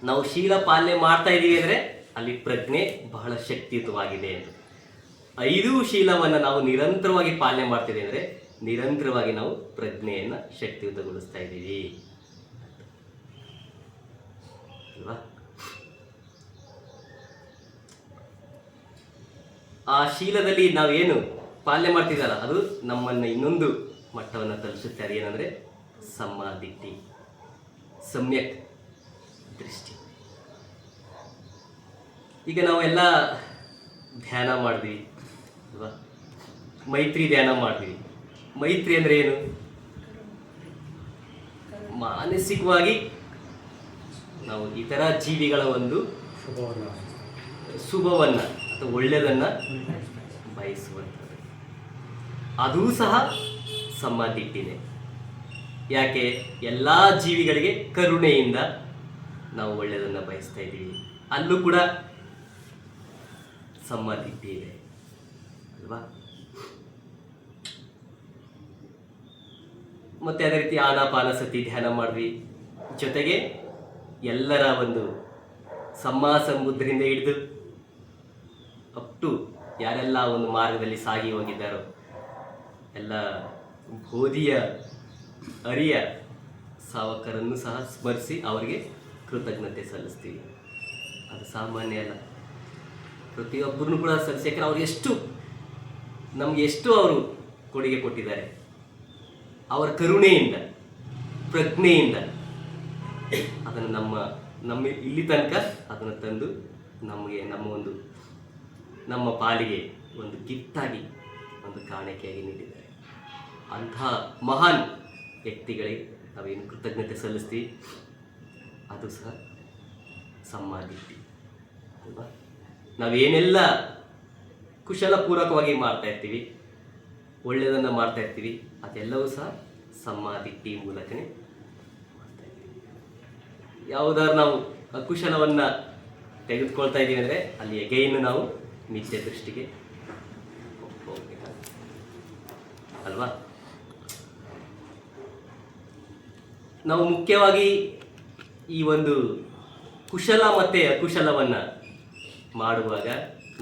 ನಾವು ಶೀಲ ಪಾಲನೆ ಮಾಡ್ತಾ ಇದ್ದೀವಿ ಅಂದರೆ ಅಲ್ಲಿ ಪ್ರಜ್ಞೆ ಬಹಳ ಶಕ್ತಿಯುತವಾಗಿದೆ. 5 ಶೀಲವನ್ನು ನಾವು ನಿರಂತರವಾಗಿ ಪಾಲನೆ ಮಾಡ್ತಿದ್ದೀವಿ ಅಂದರೆ ನಿರಂತರವಾಗಿ ನಾವು ಪ್ರಜ್ಞೆಯನ್ನು ಶಕ್ತಿಯುತಗೊಳಿಸ್ತಾ ಇದ್ದೀವಿ ಅಲ್ವಾ. ಆ ಶೀಲದಲ್ಲಿ ನಾವೇನು ಪಾಲನೆ ಮಾಡ್ತಿದ್ದಲ್ಲ ಅದು ನಮ್ಮನ್ನು ಇನ್ನೊಂದು ಮಟ್ಟವನ್ನು ತಲುಪಿಸುತ್ತೆ. ಅದು ಏನಂದರೆ ಸಮ್ಮಾದಿಟ್ಟಿ, ಸಮ್ಯಕ್ ದೃಷ್ಟಿ. ಈಗ ನಾವೆಲ್ಲ ಧ್ಯಾನ ಮಾಡಿದ್ವಿ ಅಲ್ವಾ, ಮೈತ್ರಿ ಧ್ಯಾನ ಮಾಡಿದ್ವಿ. ಮೈತ್ರಿ ಅಂದರೆ ಏನು? ಮಾನಸಿಕವಾಗಿ ನಾವು ಇತರ ಜೀವಿಗಳ ಒಂದು ಶುಭವನ್ನು ಅಥವಾ ಒಳ್ಳೆಯದನ್ನು ಬಯಸುವಂಥದ್ದು. ಅದೂ ಸಹ ಸಮ್ಮಾದಿಟ್ಟಿನೇ. ಯಾಕೆ? ಎಲ್ಲ ಜೀವಿಗಳಿಗೆ ಕರುಣೆಯಿಂದ ನಾವು ಒಳ್ಳೆಯದನ್ನು ಬಯಸ್ತಾ ಇದ್ದೀವಿ. ಅಲ್ಲೂ ಕೂಡ ಸಮ್ಮಾದಿಟ್ಟಿ ಇದೆ ಅಲ್ವಾ. ಮತ್ತೆ ಅದೇ ರೀತಿ ಆನಾಪಾನಸತಿ ಧ್ಯಾನ ಮಾಡಿದ್ವಿ. ಜೊತೆಗೆ ಎಲ್ಲರ ಒಂದು ಸಮುದ್ರದಿಂದ ಹಿಡಿದು ಅಪ್ ಟು ಯಾರೆಲ್ಲ ಒಂದು ಮಾರ್ಗದಲ್ಲಿ ಸಾಗಿ ಹೋಗಿದ್ದಾರೋ ಎಲ್ಲ ಬೋಧಿಯ ಅರಿಯ ಸಾವಕರನ್ನು ಸಹ ಸ್ಮರಿಸಿ ಅವರಿಗೆ ಕೃತಜ್ಞತೆ ಸಲ್ಲಿಸ್ತೀವಿ. ಅದು ಸಾಮಾನ್ಯ ಅಲ್ಲ, ಪ್ರತಿಯೊಬ್ಬರನ್ನು ಕೂಡ ಸಲ್ಲಿಸಕ್ಕೆ ಅವ್ರು ನಮಗೆ ಎಷ್ಟು ಅವರು ಕೊಡುಗೆ ಕೊಟ್ಟಿದ್ದಾರೆ. ಅವರ ಕರುಣೆಯಿಂದ, ಪ್ರಜ್ಞೆಯಿಂದ ಅದನ್ನು ನಮ್ಮ ಇಲ್ಲಿ ತನಕ ಅದನ್ನು ತಂದು ನಮಗೆ ನಮ್ಮ ಪಾಲಿಗೆ ಒಂದು ಗಿಫ್ಟಾಗಿ, ಒಂದು ಕಾಣಿಕೆಯಾಗಿ ನೀಡಿದ್ದಾರೆ. ಅಂತಹ ಮಹಾನ್ ವ್ಯಕ್ತಿಗಳಿಗೆ ನಾವೇನು ಕೃತಜ್ಞತೆ ಸಲ್ಲಿಸ್ತೀವಿ ಅದು ಸಹ ಸಮ್ಮಾದಿಟ್ಟಿ ಅಲ್ವಾ. ನಾವೇನೆಲ್ಲ ಕುಶಲಪೂರ್ವಕವಾಗಿ ಮಾಡ್ತಾ ಇರ್ತೀವಿ, ಒಳ್ಳೆಯದನ್ನು ಮಾಡ್ತಾ ಇರ್ತೀವಿ, ಅದೆಲ್ಲವೂ ಸಹ ಸಮ್ಮಾದಿಟ್ಟಿ ಮೂಲಕನೇ ಮಾಡ್ತಾ ಇರ್ತೀವಿ. ಯಾವುದಾದ್ರು ನಾವು ಅಕುಶಲವನ್ನು ತೆಗೆದುಕೊಳ್ತಾ ಇದ್ದೀವಿ ಅಂದರೆ ಅಲ್ಲಿ ಎಗೈನ್ ನಾವು ಮಿಥ್ಯ ದೃಷ್ಟಿಗೆ ಹೋಗ್ಬೇಕು ಅಲ್ವಾ. ನಾವು ಮುಖ್ಯವಾಗಿ ಈ ಒಂದು ಕುಶಲ ಮತ್ತು ಅಕುಶಲವನ್ನು ಮಾಡುವಾಗ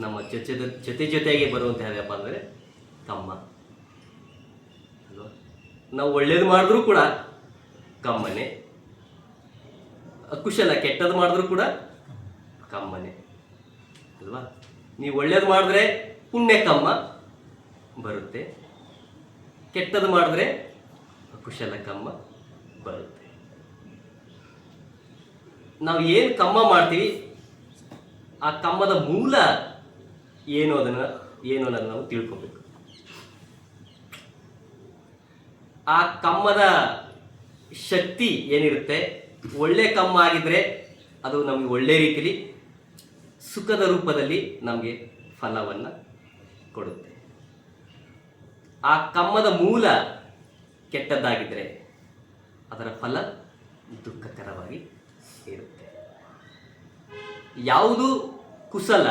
ನಮ್ಮ ಜೊತೆಗೆ ಬರುವಂಥ ಯಾವುದಪ್ಪ ಅಂದರೆ ಕಮ್ಮ ಅಲ್ವಾ. ನಾವು ಒಳ್ಳೇದು ಮಾಡಿದ್ರೂ ಕೂಡ ಕಮ್ಮನೆ, ಅಕುಶಲ ಕೆಟ್ಟದ್ದು ಮಾಡಿದ್ರೂ ಕೂಡ ಕಮ್ಮನೆ ಅಲ್ವಾ. ನೀವು ಒಳ್ಳೇದು ಮಾಡಿದ್ರೆ ಪುಣ್ಯ ಕಮ್ಮ ಬರುತ್ತೆ, ಕೆಟ್ಟದ್ದು ಮಾಡಿದ್ರೆ ಅಕುಶಲ ಕಮ್ಮ ಬರುತ್ತೆ. ನಾವು ಏನು ಕಮ್ಮ ಮಾಡ್ತೀವಿ ಆ ಕಮ್ಮದ ಮೂಲ ಏನು ಅನ್ನೋದನ್ನು ನಾವು ತಿಳ್ಕೊಬೇಕು. ಆ ಕಮ್ಮದ ಶಕ್ತಿ ಏನಿರುತ್ತೆ, ಒಳ್ಳೆ ಕಮ್ಮ ಆಗಿದ್ರೆ ಅದು ನಮಗೆ ಒಳ್ಳೆ ರೀತಿಯಲ್ಲಿ ಸುಖದ ರೂಪದಲ್ಲಿ ನಮಗೆ ಫಲವನ್ನು ಕೊಡುತ್ತೆ. ಆ ಕಮ್ಮದ ಮೂಲ ಕೆಟ್ಟದ್ದಾಗಿದ್ದರೆ ಅದರ ಫಲ ದುಃಖಕರವಾಗಿ ಇರುತ್ತೆ. ಯಾವುದು ಕುಶಲ,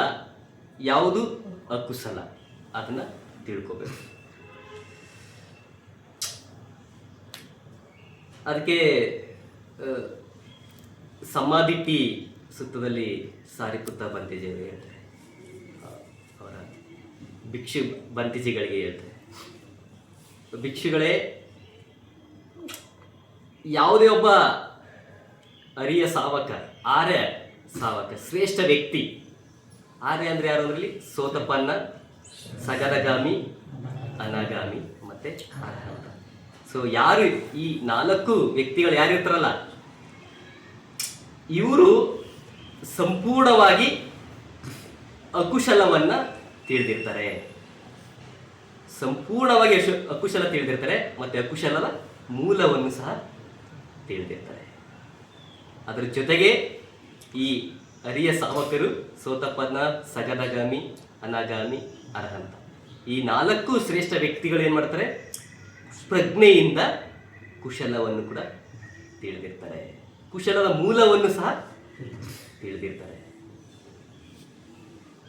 ಯಾವುದು ಅಕುಶಲ ಅದನ್ನು ತಿಳ್ಕೋಬೇಕು. ಅದಕ್ಕೆ ಸಮಾಧಿಟ್ಟಿ ಸೂಕ್ತದಲ್ಲಿ ಸಾರಿಪುತ್ತ ಬಂತಿಜಿಯವರು ಹೇಳ್ತಾರೆ, ಅವರ ಭಿಕ್ಷು ಬಂತಿಜಿಗಳಿಗೆ ಹೇಳ್ತಾರೆ, ಭಿಕ್ಷುಗಳೇ, ಯಾವುದೇ ಒಬ್ಬ ಅರಿಯ ಸಾವಕ, ಆರ್ಯ ಸಾವಕ, ಶ್ರೇಷ್ಠ ವ್ಯಕ್ತಿ, ಆರ್ಯ ಅಂದರೆ ಯಾರು ಅದರಲ್ಲಿ ಸೋತಪನ್ನ, ಸಗದಗಾಮಿ, ಅನಾಗಾಮಿ ಮತ್ತು ಅರ್ಹಂತ. ಸೊ ಯಾರು ಈ 4 ವ್ಯಕ್ತಿಗಳು ಯಾರಿರ್ತಾರಲ್ಲ ಇವರು ಸಂಪೂರ್ಣವಾಗಿ ಅಕುಶಲವನ್ನು ತಿಳಿದಿರ್ತಾರೆ, ಸಂಪೂರ್ಣವಾಗಿ ಅಕುಶಲ ತಿಳಿದಿರ್ತಾರೆ ಮತ್ತು ಅಕುಶಲದ ಮೂಲವನ್ನು ಸಹ ತಿಳಿದಿರ್ತಾರೆ. ಅದರ ಜೊತೆಗೆ ಈ ಅರಿಯ ಸಾವಕರು ಸೋತಪನ್ನ, ಸಗದಗಾಮಿ, ಅನಾಗಾಮಿ, ಅರ್ಹಂತ, ಈ 4 ಶ್ರೇಷ್ಠ ವ್ಯಕ್ತಿಗಳು ಏನು ಮಾಡ್ತಾರೆ, ಪ್ರಜ್ಞೆಯಿಂದ ಕುಶಲವನ್ನು ಕೂಡ ತಿಳಿದಿರ್ತಾರೆ, ಕುಶಲದ ಮೂಲವನ್ನು ಸಹ ತಿಳಿದಿರ್ತಾರೆ.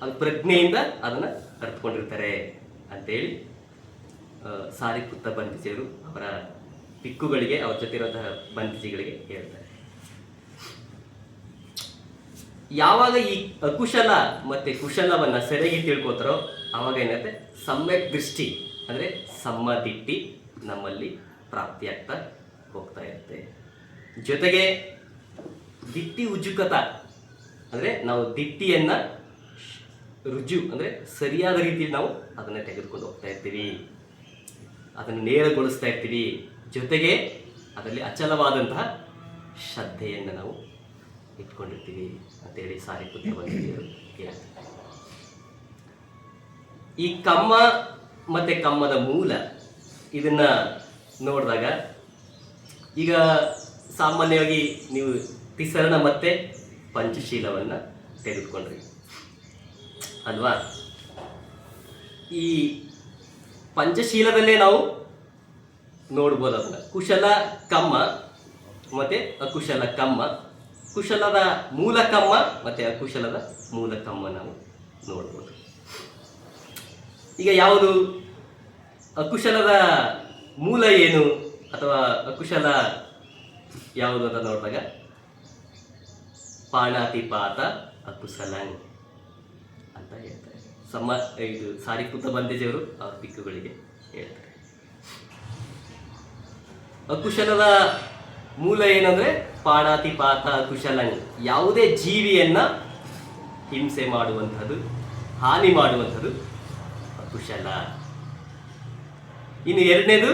ಅದು ಪ್ರಜ್ಞೆಯಿಂದ ಅದನ್ನು ಅರ್ಥಕೊಂಡಿರ್ತಾರೆ ಅಂತೇಳಿ ಸಾರಿಪುತ್ತ ಬಂತಿಜಿಯವರು ಅವರ ಪಿಕ್ಕುಗಳಿಗೆ, ಅವ್ರ ಜೊತೆ ಇರುವಂತಹ ಬಂತಿಜಿಗಳಿಗೆ ಹೇಳ್ತಾರೆ. ಯಾವಾಗ ಈ ಅಕುಶಲ ಮತ್ತೆ ಕುಶಲವನ್ನ ಸರಿಯಾಗಿ ತಿಳ್ಕೊತಾರೋ ಆವಾಗ ಏನತ್ತೆ ಸಮ್ಯಕ್ ದೃಷ್ಟಿ ಅಂದರೆ ಸಮದಿಟ್ಟಿ ನಮ್ಮಲ್ಲಿ ಪ್ರಾಪ್ತಿಯಾಗ್ತಾ ಹೋಗ್ತಾ ಇರುತ್ತೆ. ಜೊತೆಗೆ ದಿಟ್ಟಿ ಉಜ್ಜುಕತ ಅಂದರೆ ನಾವು ದಿಟ್ಟಿಯನ್ನ ರುಜು ಅಂದರೆ ಸರಿಯಾದ ರೀತಿಯಲ್ಲಿ ನಾವು ಅದನ್ನು ತೆಗೆದುಕೊಂಡು ಹೋಗ್ತಾ ಇರ್ತೀವಿ, ಅದನ್ನು ನೇರಗೊಳಿಸ್ತಾ ಇರ್ತೀವಿ. ಜೊತೆಗೆ ಅದರಲ್ಲಿ ಅಚಲವಾದಂತಹ ಶ್ರದ್ಧೆಯನ್ನು ನಾವು ಇಟ್ಕೊಂಡಿರ್ತೀವಿ ಅಂತೇಳಿ ಸಾರಿಪುತ್ರ ಬಂದಿದ್ದೀರು ಹೇಳ್ತಾರೆ. ಈ ಕಮ್ಮ ಮತ್ತೆ ಕಮ್ಮದ ಮೂಲ ಇದನ್ನ ನೋಡಿದಾಗ ಈಗ ಸಾಮಾನ್ಯವಾಗಿ ನೀವು ತಿಸರಣ ಮತ್ತೆ ಪಂಚಶೀಲವನ್ನ ತೆಗೆದುಕೊಂಡ್ರಿ ಅಲ್ವಾ? ಈ ಪಂಚಶೀಲದಲ್ಲೇ ನಾವು ನೋಡ್ಬೋದು ಅದನ್ನ ಕುಶಲ ಕಮ್ಮ ಮತ್ತೆ ಅಕುಶಲ ಕಮ್ಮ, ಕುಶಲದ ಮೂಲ ಕಮ್ಮ ಮತ್ತೆ ಅಕುಶಲದ ಮೂಲ ಕಮ್ಮ ನಾವು ನೋಡ್ಬೋದು. ಈಗ ಯಾವುದು ಅಕುಶಲದ ಮೂಲ ಏನು ಅಥವಾ ಅಕುಶಲ ಯಾವುದು ಅಂತ ನೋಡಿದಾಗ ಪಾಣಾತಿಪಾತ ಅಕುಶಲಂ ಅಂತ ಹೇಳ್ತಾರೆ. ಇದು ಸಾರಿಪುತ್ತ ಬಂದೇಜಿಯವರು ಅವ್ರ ದಿಕ್ಕುಗಳಿಗೆ ಹೇಳ್ತಾರೆ. ಅಕುಶಲದ ಮೂಲ ಏನಂದ್ರೆ ಪಾಣಾತಿಪಾತ ಅಕುಶಲಂ, ಯಾವುದೇ ಜೀವಿಯನ್ನ ಹಿಂಸೆ ಮಾಡುವಂಥದ್ದು, ಹಾನಿ ಮಾಡುವಂಥದ್ದು ಅಕುಶಲ. ಇನ್ನು ಎರಡನೇದು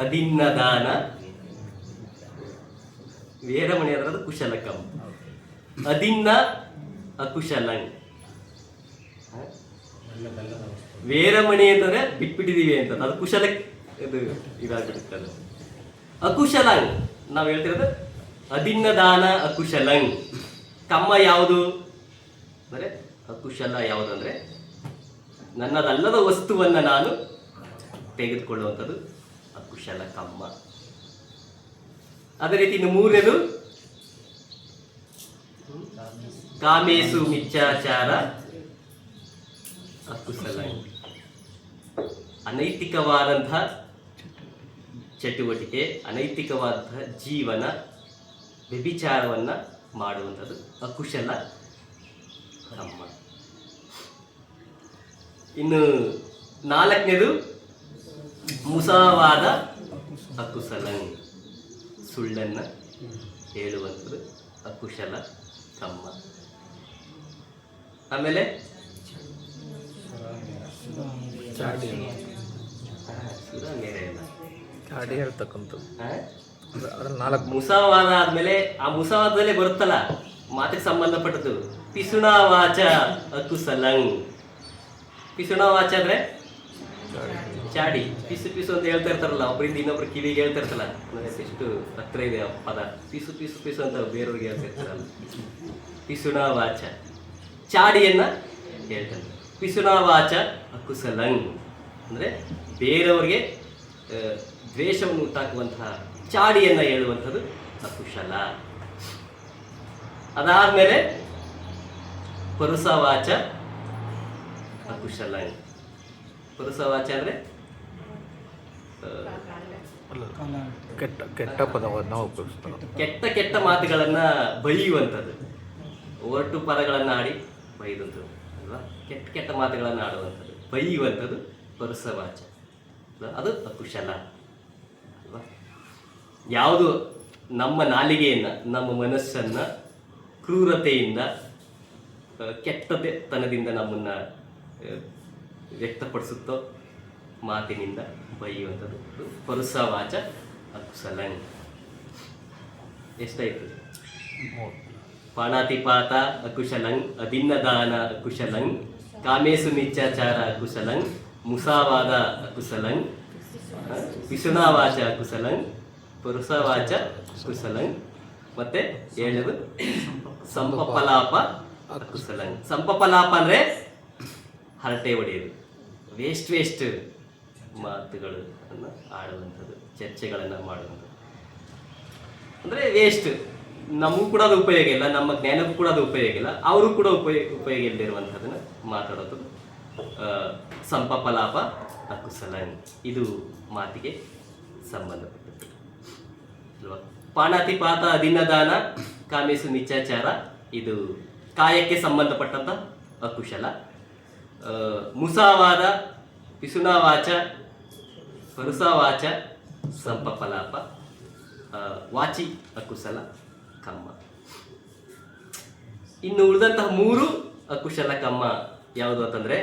ಅದಿನ್ನದಾನ ವೇರಮಣಿ ಅದರದ್ದು ಕುಶಲಕಂ, ಅದಿನ್ನ ಅಕುಶಲಂ. ವೇರಮಣಿ ಅಂತಂದ್ರೆ ಬಿಟ್ಬಿಟ್ಟಿದೀವಿ ಅಂತ, ಅದು ಕುಶಲ ಇದು ಇದಾಗ್ಬಿಡುತ್ತೆ. ಅಕುಶಲಂ ನಾವು ಹೇಳ್ತಿರೋದು ಅದಿನ್ನದಾನ ಅಕುಶಲಂ. ಕಮ್ಮ ಯಾವುದು ಅಂದರೆ ಅಕುಶಲ ಯಾವುದಂದ್ರೆ ನನ್ನದಲ್ಲದ ವಸ್ತುವನ್ನು ನಾನು ತೆಗೆದುಕೊಳ್ಳುವಂಥದ್ದು ಅಕುಶಲ ಕಮ್ಮ. ಅದೇ ರೀತಿ ಇನ್ನು ಮೂರನೇದು ಕಾಮೇಸು ಮಿಚ್ಚಾಚಾರ ಅಕುಶಲ. ಅನೈತಿಕವಾದಂತಹ ಚಟುವಟಿಕೆ, ಅನೈತಿಕವಾದಂತಹ ಜೀವನ, ವ್ಯಭಿಚಾರವನ್ನ ಮಾಡುವಂಥದ್ದು ಅಕುಶಲ ಕಮ್ಮ. ಇನ್ನು ನಾಲ್ಕನೇದು ಮುಸಾವಾದ ಅಕುಶಲಂ, ಸುಳ್ಳನ್ನು ಹೇಳುವಂಥದ್ದು ಅಕುಶಲ ಕಮ್ಮ. ಆಮೇಲೆ ಮುಸಾವಾದ ಆದ್ಮೇಲೆ ಆ ಮುಸಾವಾದಲ್ಲೇ ಬರುತ್ತಲ್ಲ ಮಾತಿಗೆ ಸಂಬಂಧಪಟ್ಟದ್ದು ಪಿಸುಣಾ ವಾಚ ಅಕುಶಲಂ. ಪಿಸುಣಾ ವಾಚ ಅಂದ್ರೆ ಚಾಡಿ, ಪಿಸು ಪಿಸು ಅಂತ ಹೇಳ್ತಾ ಇರ್ತಾರಲ್ಲ, ಒಬ್ಬರಿಂದ ಇನ್ನೊಬ್ರು ಕಿವಿಗೆ ಹೇಳ್ತಾ ಇರ್ತಲ್ಲ, ಎಷ್ಟು ಹತ್ರ ಇದೆ ಆ ಪದ. ಪಿಸು ಪಿಸು ಪಿಸು ಅಂತ ಬೇರೆಯವ್ರಿಗೆ ಹೇಳ್ತಾ ಇರ್ತಾರಲ್ಲ, ಪಿಸುಣಾ ವಾಚ ಚಾಡಿಯನ್ನ ಹೇಳ್ತಾರೆ. ಪಿಸುಣಾ ವಾಚ ಅಕುಶಲಂ ಅಂದ್ರೆ ಬೇರೆಯವ್ರಿಗೆ ದ್ವೇಷವನ್ನು ಉಂಟಾಕುವಂತಹ ಚಾಡಿಯನ್ನ ಹೇಳುವಂಥದ್ದು ಅಕುಶಲ. ಅದಾದ್ಮೇಲೆ ಪರುಸವಾಚ ಅಕುಶಲಂ. ಪರುಸವಾಚ ಅಂದ್ರೆ ಕೆಟ್ಟ ಪದವನ್ನು ಕೆಟ್ಟ ಕೆಟ್ಟ ಮಾತುಗಳನ್ನ ಬೈಯುವಂಥದ್ದು, ಒರಟು ಪದಗಳನ್ನು ಆಡಿ ಬೈದಂಥದ್ದು ಅಲ್ವಾ? ಕೆಟ್ಟ ಕೆಟ್ಟ ಮಾತುಗಳನ್ನು ಆಡುವಂಥದ್ದು, ಬೈಯುವಂಥದ್ದು ಪರುಸವಾಚ, ಅದು ಅಕುಶಲ ಅಲ್ವಾ? ಯಾವುದು ನಮ್ಮ ನಾಲಿಗೆಯನ್ನ, ನಮ್ಮ ಮನಸ್ಸನ್ನ ಕ್ರೂರತೆಯಿಂದ, ಕೆಟ್ಟತನದಿಂದ ನಮ್ಮನ್ನ ವ್ಯಕ್ತಪಡಿಸುತ್ತೋ ಮಾತಿನಿಂದ ಬೈಯುವಂಥದ್ದು ಪರುಸವಾಚ ಅಕುಶಲಂ. ಎಷ್ಟಾಯ್ತು? ಪಾಣಾತಿಪಾತ ಅಕುಶಲಂ, ಅದಿನ್ನದಾನ ಅಕುಶಲಂ, ಕಾಮೇಸು ಮಿಚ್ಚಾಚಾರ ಅಕುಶಲಂ, ಮುಸಾವಾದ ಅಕುಶಲಂ, ಪಿಸುಣಾವಾಚ ಅಕುಶಲಂ, ಪರುಸವಾಚ ಅಕುಶಲಂ, ಮತ್ತೆ ಏಳನೇದು ಸಂಪಪಲಾಪ ಅಕುಶಲಂ. ಸಂಪಪಲಾಪ ಅಂದ್ರೆ ಹರಟೆ ಹೊಡೆಯೋದು, ವೇಸ್ಟ್ ಮಾತುಗಳನ್ನು ಆಡುವಂಥದ್ದು, ಚರ್ಚೆಗಳನ್ನು ಮಾಡುವಂಥದ್ದು. ಅಂದರೆ ವೇಸ್ಟ್, ನಮಗೂ ಕೂಡ ಅದು ಉಪಯೋಗ ಇಲ್ಲ, ನಮ್ಮ ಜ್ಞಾನಕ್ಕೂ ಕೂಡ ಅದು ಉಪಯೋಗ ಇಲ್ಲ, ಅವರು ಕೂಡ ಉಪಯೋಗ ಇಲ್ಲದಿರುವಂಥದ್ದನ್ನು ಮಾತಾಡೋದು ಸಂಪಪಲಾಪ ಅಕುಶಲಂ. ಇದು ಮಾತಿಗೆ ಸಂಬಂಧಪಟ್ಟದ್ದು ಅಲ್ವಾ? ಪಾಣಾತಿಪಾತ ಅದಿನ್ನದಾನ ಕಾಮೇಸು ಮಿಥ್ಯಾಚಾರ, ಇದು ಕಾಯಕ್ಕೆ ಸಂಬಂಧಪಟ್ಟಂತ ಅಕುಶಲ. ಮುಸಾವಾದ, ಪಿಸುನಾವಾಚ, ಪರುಸಾವಾಚ, ಸಂಪಫಲಾಪ, ವಾಚಿ ಅಕುಶಲ, ಕಮ್ಮ. ಇನ್ನು ಉಳಿದಂತಹ 3 ಅಕುಶಲ ಕಮ್ಮ ಯಾವುದು ಅಂತಂದ್ರೆ,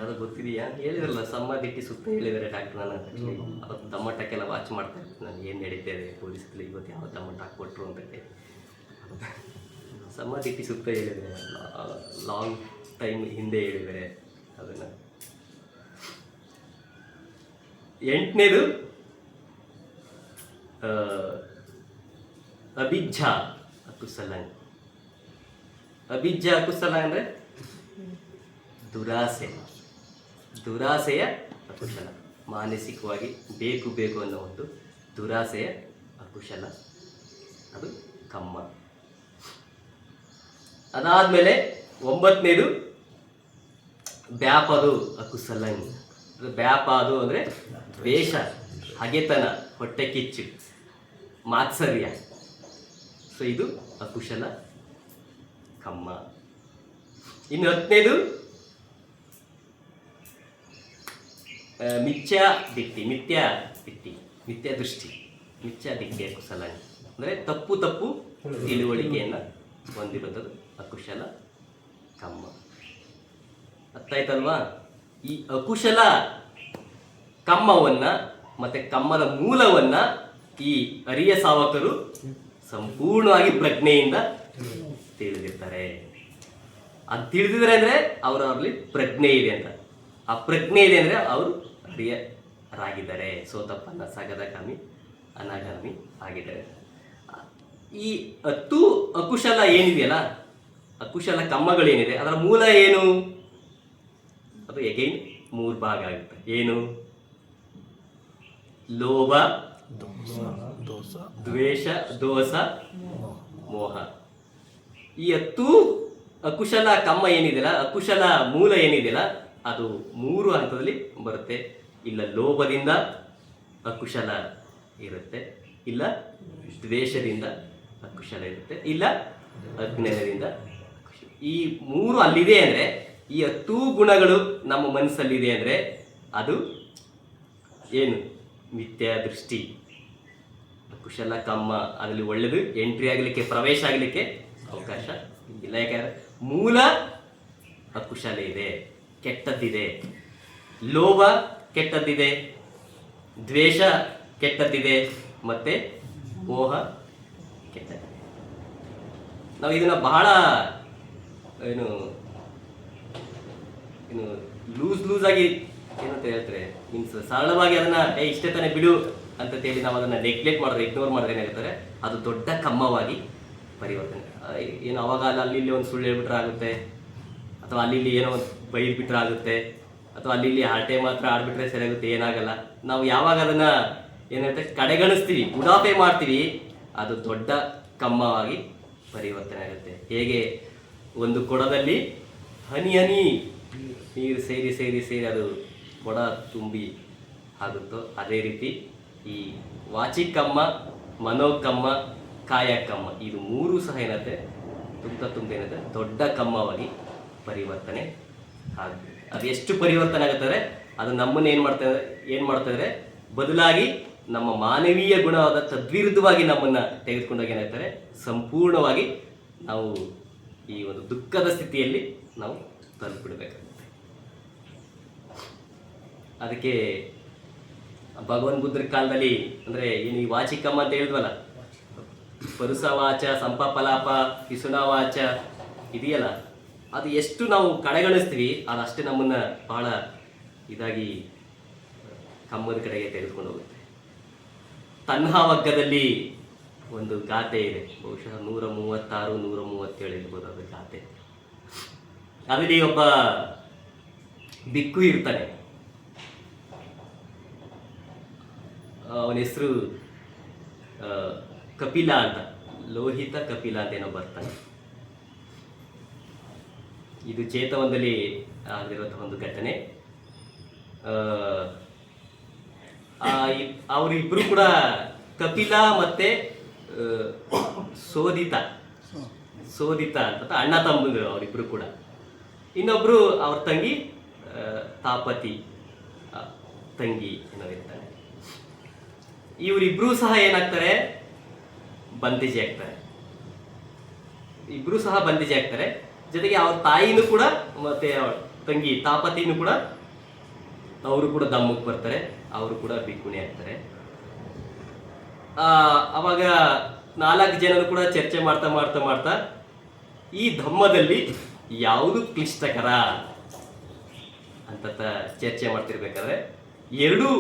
ಅದು ಗೊತ್ತಿದೆಯಾ? ಹೇಳಿದ್ರಲ್ಲ, ಸಮ್ಮ ದಿಟ್ಟಿ ಸುತ್ತ ಹೇಳಿದ್ದಾರೆ ಡಾಕ್ಟರ್. ನಾನು ಅವತ್ತು ಟಮಟಕ್ಕೆಲ್ಲ ವಾಚ್ ಮಾಡ್ತಾ ಇರ್ತೀನಿ ನಾನು, ಏನು ನಡೀತೇವೆ ಪೊಲೀಸಲ್ಲಿ ಇವತ್ತು ಯಾವ ಟಮಟ ಹಾಕ್ಕೊಟ್ರು ಅಂತ ಹೇಳಿ. ಸಮ್ಮ ದಿಟ್ಟಿ ಸುತ್ತ ಹೇಳಿದ್ದಾರೆ, ಲಾಂಗ್ ಟೈಮ್ ಹಿಂದೆ ಹೇಳಿದ್ದಾರೆ ಅದನ್ನು. 8ನೇದು ಅಭಿಜ್ಜಾ ಅಕುಶಲ. ಅಭಿಜ್ಜಾ ಅಕುಶಲ ಅಂದರೆ ದುರಾಸೆಯ ಅಕುಶಲ. ಮಾನಸಿಕವಾಗಿ ಬೇಕು ಅನ್ನೋ ಒಂದು ದುರಾಸೆಯ ಅಕುಶಲ, ಅದು ಕಮ್ಮ. ಅದಾದಮೇಲೆ 9ನೇದು ಬ್ಯಾಪದು ಅಕುಶಲ. ಬ್ಯಾಪಾದು ಅಂದರೆ ದ್ವೇಷ, ಹಗೆತನ, ಹೊಟ್ಟೆ ಕಿಚ್ಚು, ಮಾತ್ಸರ್ಯ. ಸೊ ಇದು ಅಕುಶಲ ಕಮ್ಮ. ಇನ್ನು 10ನೇದು ಮಿಥ್ಯಾ ದೃಷ್ಟಿ ಅಕುಶಲ. ಅಂದರೆ ತಪ್ಪು ತಿಳುವಳಿಕೆಯನ್ನು ಹೊಂದಿರುತ್ತದೆ ಅಕುಶಲ ಕಮ್ಮ. ಅರ್ಥಾಯ್ತಲ್ವಾ? ಈ ಅಕುಶಲ ಕಮ್ಮವನ್ನ ಮತ್ತೆ ಕಮ್ಮದ ಮೂಲವನ್ನ ಈ ಅರಿಯ ಸಾವಕರು ಸಂಪೂರ್ಣವಾಗಿ ಪ್ರಜ್ಞೆಯಿಂದ ತಿಳಿದಿರ್ತಾರೆ. ಅದು ತಿಳಿದಿದ್ರೆ ಅಂದ್ರೆ ಅವರಲ್ಲಿ ಪ್ರಜ್ಞೆ ಇದೆ ಅಂತ. ಆ ಪ್ರಜ್ಞೆ ಇದೆ ಅಂದ್ರೆ ಅವರು ಅರಿಯರಾಗಿದ್ದಾರೆ, ಸೋತಪ್ಪನ್ನ ಸಗದಗಾಮಿ ಅನಾಗಾಮಿ ಆಗಿದ್ದಾರೆ. ಈ 10 ಅಕುಶಲ ಏನಿದೆಯಲ್ಲ, ಅಕುಶಲ ಕಮ್ಮಗಳೇನಿದೆ, ಅದರ ಮೂಲ ಏನು? ಅದು ಎಗೈನ್ 3 ಭಾಗ ಆಗುತ್ತೆ. ಏನು? ಲೋಭ, ದ್ವೇಷ, ದೋಷ, ಮೋಹ. ಈ 10 ಅಕುಶಲ ಕಮ್ಮ ಏನಿದೆಯಲ್ಲ, ಅಕುಶಲ ಮೂಲ ಏನಿದೆಯಲ್ಲ, ಅದು 3 ಹಂತದಲ್ಲಿ ಬರುತ್ತೆ. ಇಲ್ಲ ಲೋಭದಿಂದ ಅಕುಶಲ ಇರುತ್ತೆ, ಇಲ್ಲ ದ್ವೇಷದಿಂದ ಅಕುಶಲ ಇರುತ್ತೆ, ಇಲ್ಲ ಅಜ್ಞಾನದಿಂದ ಅಕುಶಲ. ಈ 3 ಅಲ್ಲಿದೆ ಅಂದರೆ, ಈ 10 ಗುಣಗಳು ನಮ್ಮ ಮನಸ್ಸಲ್ಲಿದೆ ಅಂದರೆ ಅದು ಏನು? ಮಿಥ್ಯಾ ದೃಷ್ಟಿ, ಅಕುಶಲ ಕಮ್ಮ. ಅದರಲ್ಲಿ ಒಳ್ಳೆಯದು ಎಂಟ್ರಿ ಆಗಲಿಕ್ಕೆ, ಪ್ರವೇಶ ಆಗಲಿಕ್ಕೆ ಅವಕಾಶ ಇಲ್ಲ. ಯಾಕಂದರೆ ಮೂಲ ಅಕುಶಲ ಇದೆ, ಕೆಟ್ಟದ್ದಿದೆ. ಲೋಭ ಕೆಟ್ಟದ್ದಿದೆ, ದ್ವೇಷ ಕೆಟ್ಟದ್ದಿದೆ, ಮತ್ತೆ ಮೋಹ ಕೆಟ್ಟದ್ದಿದೆ. ನಾವು ಇದನ್ನು ಬಹಳ ಏನು ಲೂಸ್ ಆಗಿ ಏನಂತ ಹೇಳ್ತಾರೆ, ಮೀನ್ಸ್ ಸರಳವಾಗಿ ಅದನ್ನ ಇಷ್ಟೇ ತಾನೇ ಬಿಡು ಅಂತ ಹೇಳಿ ನಾವು ಅದನ್ನ ನೆಗ್ಲೆಕ್ಟ್ ಮಾಡಿದ್ರೆ, ಇಗ್ನೋರ್ ಮಾಡಿದ್ರೆ ಏನಾಗುತ್ತಾರೆ, ಅದು ದೊಡ್ಡ ಕಮ್ಮವಾಗಿ ಪರಿವರ್ತನೆ. ಏನು ಅವಾಗ ಅಲ್ಲಿ ಒಂದು ಸುಳ್ಳು ಹೇಳ್ಬಿಟ್ರೆ ಆಗುತ್ತೆ, ಅಥವಾ ಅಲ್ಲಿ ಏನೋ ಒಂದು ಬೈದು ಬಿಟ್ರೆ ಆಗುತ್ತೆ, ಅಥವಾ ಅಲ್ಲಿ ಹರಟೆ ಮಾತ್ರ ಆಡ್ಬಿಟ್ರೆ ಸರಿಯಾಗುತ್ತೆ, ಏನಾಗಲ್ಲ. ನಾವು ಯಾವಾಗ ಅದನ್ನ ಏನಂತೆ ಕಡೆಗಣಿಸ್ತೀವಿ, ಉಡಾಪೆ ಮಾಡ್ತೀವಿ, ಅದು ದೊಡ್ಡ ಕಮ್ಮವಾಗಿ ಪರಿವರ್ತನೆ ಆಗುತ್ತೆ. ಹೇಗೆ ಒಂದು ಕೊಡದಲ್ಲಿ ಹನಿ ನೀರು ಸೇರಿ ಅದು ಕೊಡ ತುಂಬಿ ಆಗುತ್ತೋ, ಅದೇ ರೀತಿ ಈ ವಾಚಿಕಮ್ಮ, ಮನೋಕಮ್ಮ, ಕಾಯಕಮ್ಮ, ಇದು 3 ಸಹ ಏನತ್ತೆ ತುಂಬ ಏನತ್ತೆ ದೊಡ್ಡ ಕಮ್ಮವಾಗಿ ಪರಿವರ್ತನೆ ಆಗುತ್ತೆ. ಅದು ಎಷ್ಟು ಪರಿವರ್ತನೆ ಆಗುತ್ತದೆ, ಅದು ನಮ್ಮನ್ನು ಏನು ಮಾಡ್ತಾರೆ ಬದಲಾಗಿ ನಮ್ಮ ಮಾನವೀಯ ಗುಣವಾದ ತದ್ವಿರುದ್ಧವಾಗಿ ನಮ್ಮನ್ನು ತೆಗೆದುಕೊಂಡಾಗ ಏನಾಗ್ತಾರೆ, ಸಂಪೂರ್ಣವಾಗಿ ನಾವು ಈ ಒಂದು ದುಃಖದ ಸ್ಥಿತಿಯಲ್ಲಿ ನಾವು ತಲುಪಿಡಬೇಕಾಗುತ್ತೆ. ಅದಕ್ಕೆ ಭಗವಾನ್ ಬುದ್ಧರ ಕಾಲದಲ್ಲಿ ಅಂದರೆ ಏನು ಈ ವಾಚಿಕಮ್ಮ ಅಂತ ಹೇಳಿದ್ವಲ್ಲ, ಪರುಸವಾಚ, ಸಂಪಫಲಾಪ, ಪಿಸುನಾವಾಚ ಇದೆಯಲ್ಲ, ಅದು ಎಷ್ಟು ನಾವು ಕಡೆಗಣಿಸ್ತೀವಿ, ಅದಷ್ಟೇ ನಮ್ಮನ್ನು ಬಹಳ ಇದಾಗಿ ಕಮ್ಮದ ಕಡೆಗೆ ತೆಗೆದುಕೊಂಡು ಹೋಗುತ್ತೆ. ತನ್ಹಾವಗ್ಗದಲ್ಲಿ ಒಂದು ಗಾಥೆ ಇದೆ, ಬಹುಶಃ 136, 137 ಇರ್ಬೋದು ಅದು ಗಾಥೆ. ಅದರಲ್ಲಿ ಒಬ್ಬ ಬಿಕ್ಕು ಇರ್ತಾನೆ, ಅವನ ಹೆಸರು ಕಪಿಲ ಅಂತ, ಲೋಹಿತ ಕಪಿಲ ಅಂತ ಏನೋ ಬರ್ತಾನೆ. ಇದು ಚೇತವನದಲ್ಲಿ ಆಗಿರುವಂತಹ ಒಂದು ಘಟನೆ. ಅವರಿಬ್ಬರು ಕೂಡ, ಕಪಿಲ ಮತ್ತೆ ಶೋಧಿತ ಶೋಧಿತ ಅಂತ ಅಣ್ಣ ತಮ್ಮಂದಿರು ಅವರಿಬ್ರು ಕೂಡ. ಇನ್ನೊಬ್ರು ಅವ್ರ ತಂಗಿ ತಾಪತಿ ತಂಗಿ ಏನೋ ಇರ್ತಾರೆ. ಇವರಿಬ್ರು ಸಹ ಏನಾಗ್ತಾರೆ, ಬಂತಿಜಿ ಆಗ್ತಾರೆ. ಇಬ್ರು ಸಹ ಬಂತಿಜಿ ಆಗ್ತಾರೆ. ಜೊತೆಗೆ ಅವ್ರ ತಾಯಿನೂ ಕೂಡ ಮತ್ತೆ ಅವಳ ತಂಗಿ ತಾಪತಿನೂ ಕೂಡ ಅವರು ಕೂಡ ದಮ್ಮಕ್ಕೆ ಬರ್ತಾರೆ, ಅವರು ಕೂಡ ಭಿಕ್ಕುಣಿ ಆಗ್ತಾರೆ. ಅವಾಗ 4 ಜನರು ಕೂಡ ಚರ್ಚೆ ಮಾಡ್ತಾ ಮಾಡ್ತಾ ಮಾಡ್ತಾ ಈ ಧಮ್ಮದಲ್ಲಿ ಯಾವುದು ಕ್ಲಿಷ್ಟಕರ ಅಂತ ಚರ್ಚೆ ಮಾಡ್ತಿರ್ಬೇಕಾದ್ರೆ 2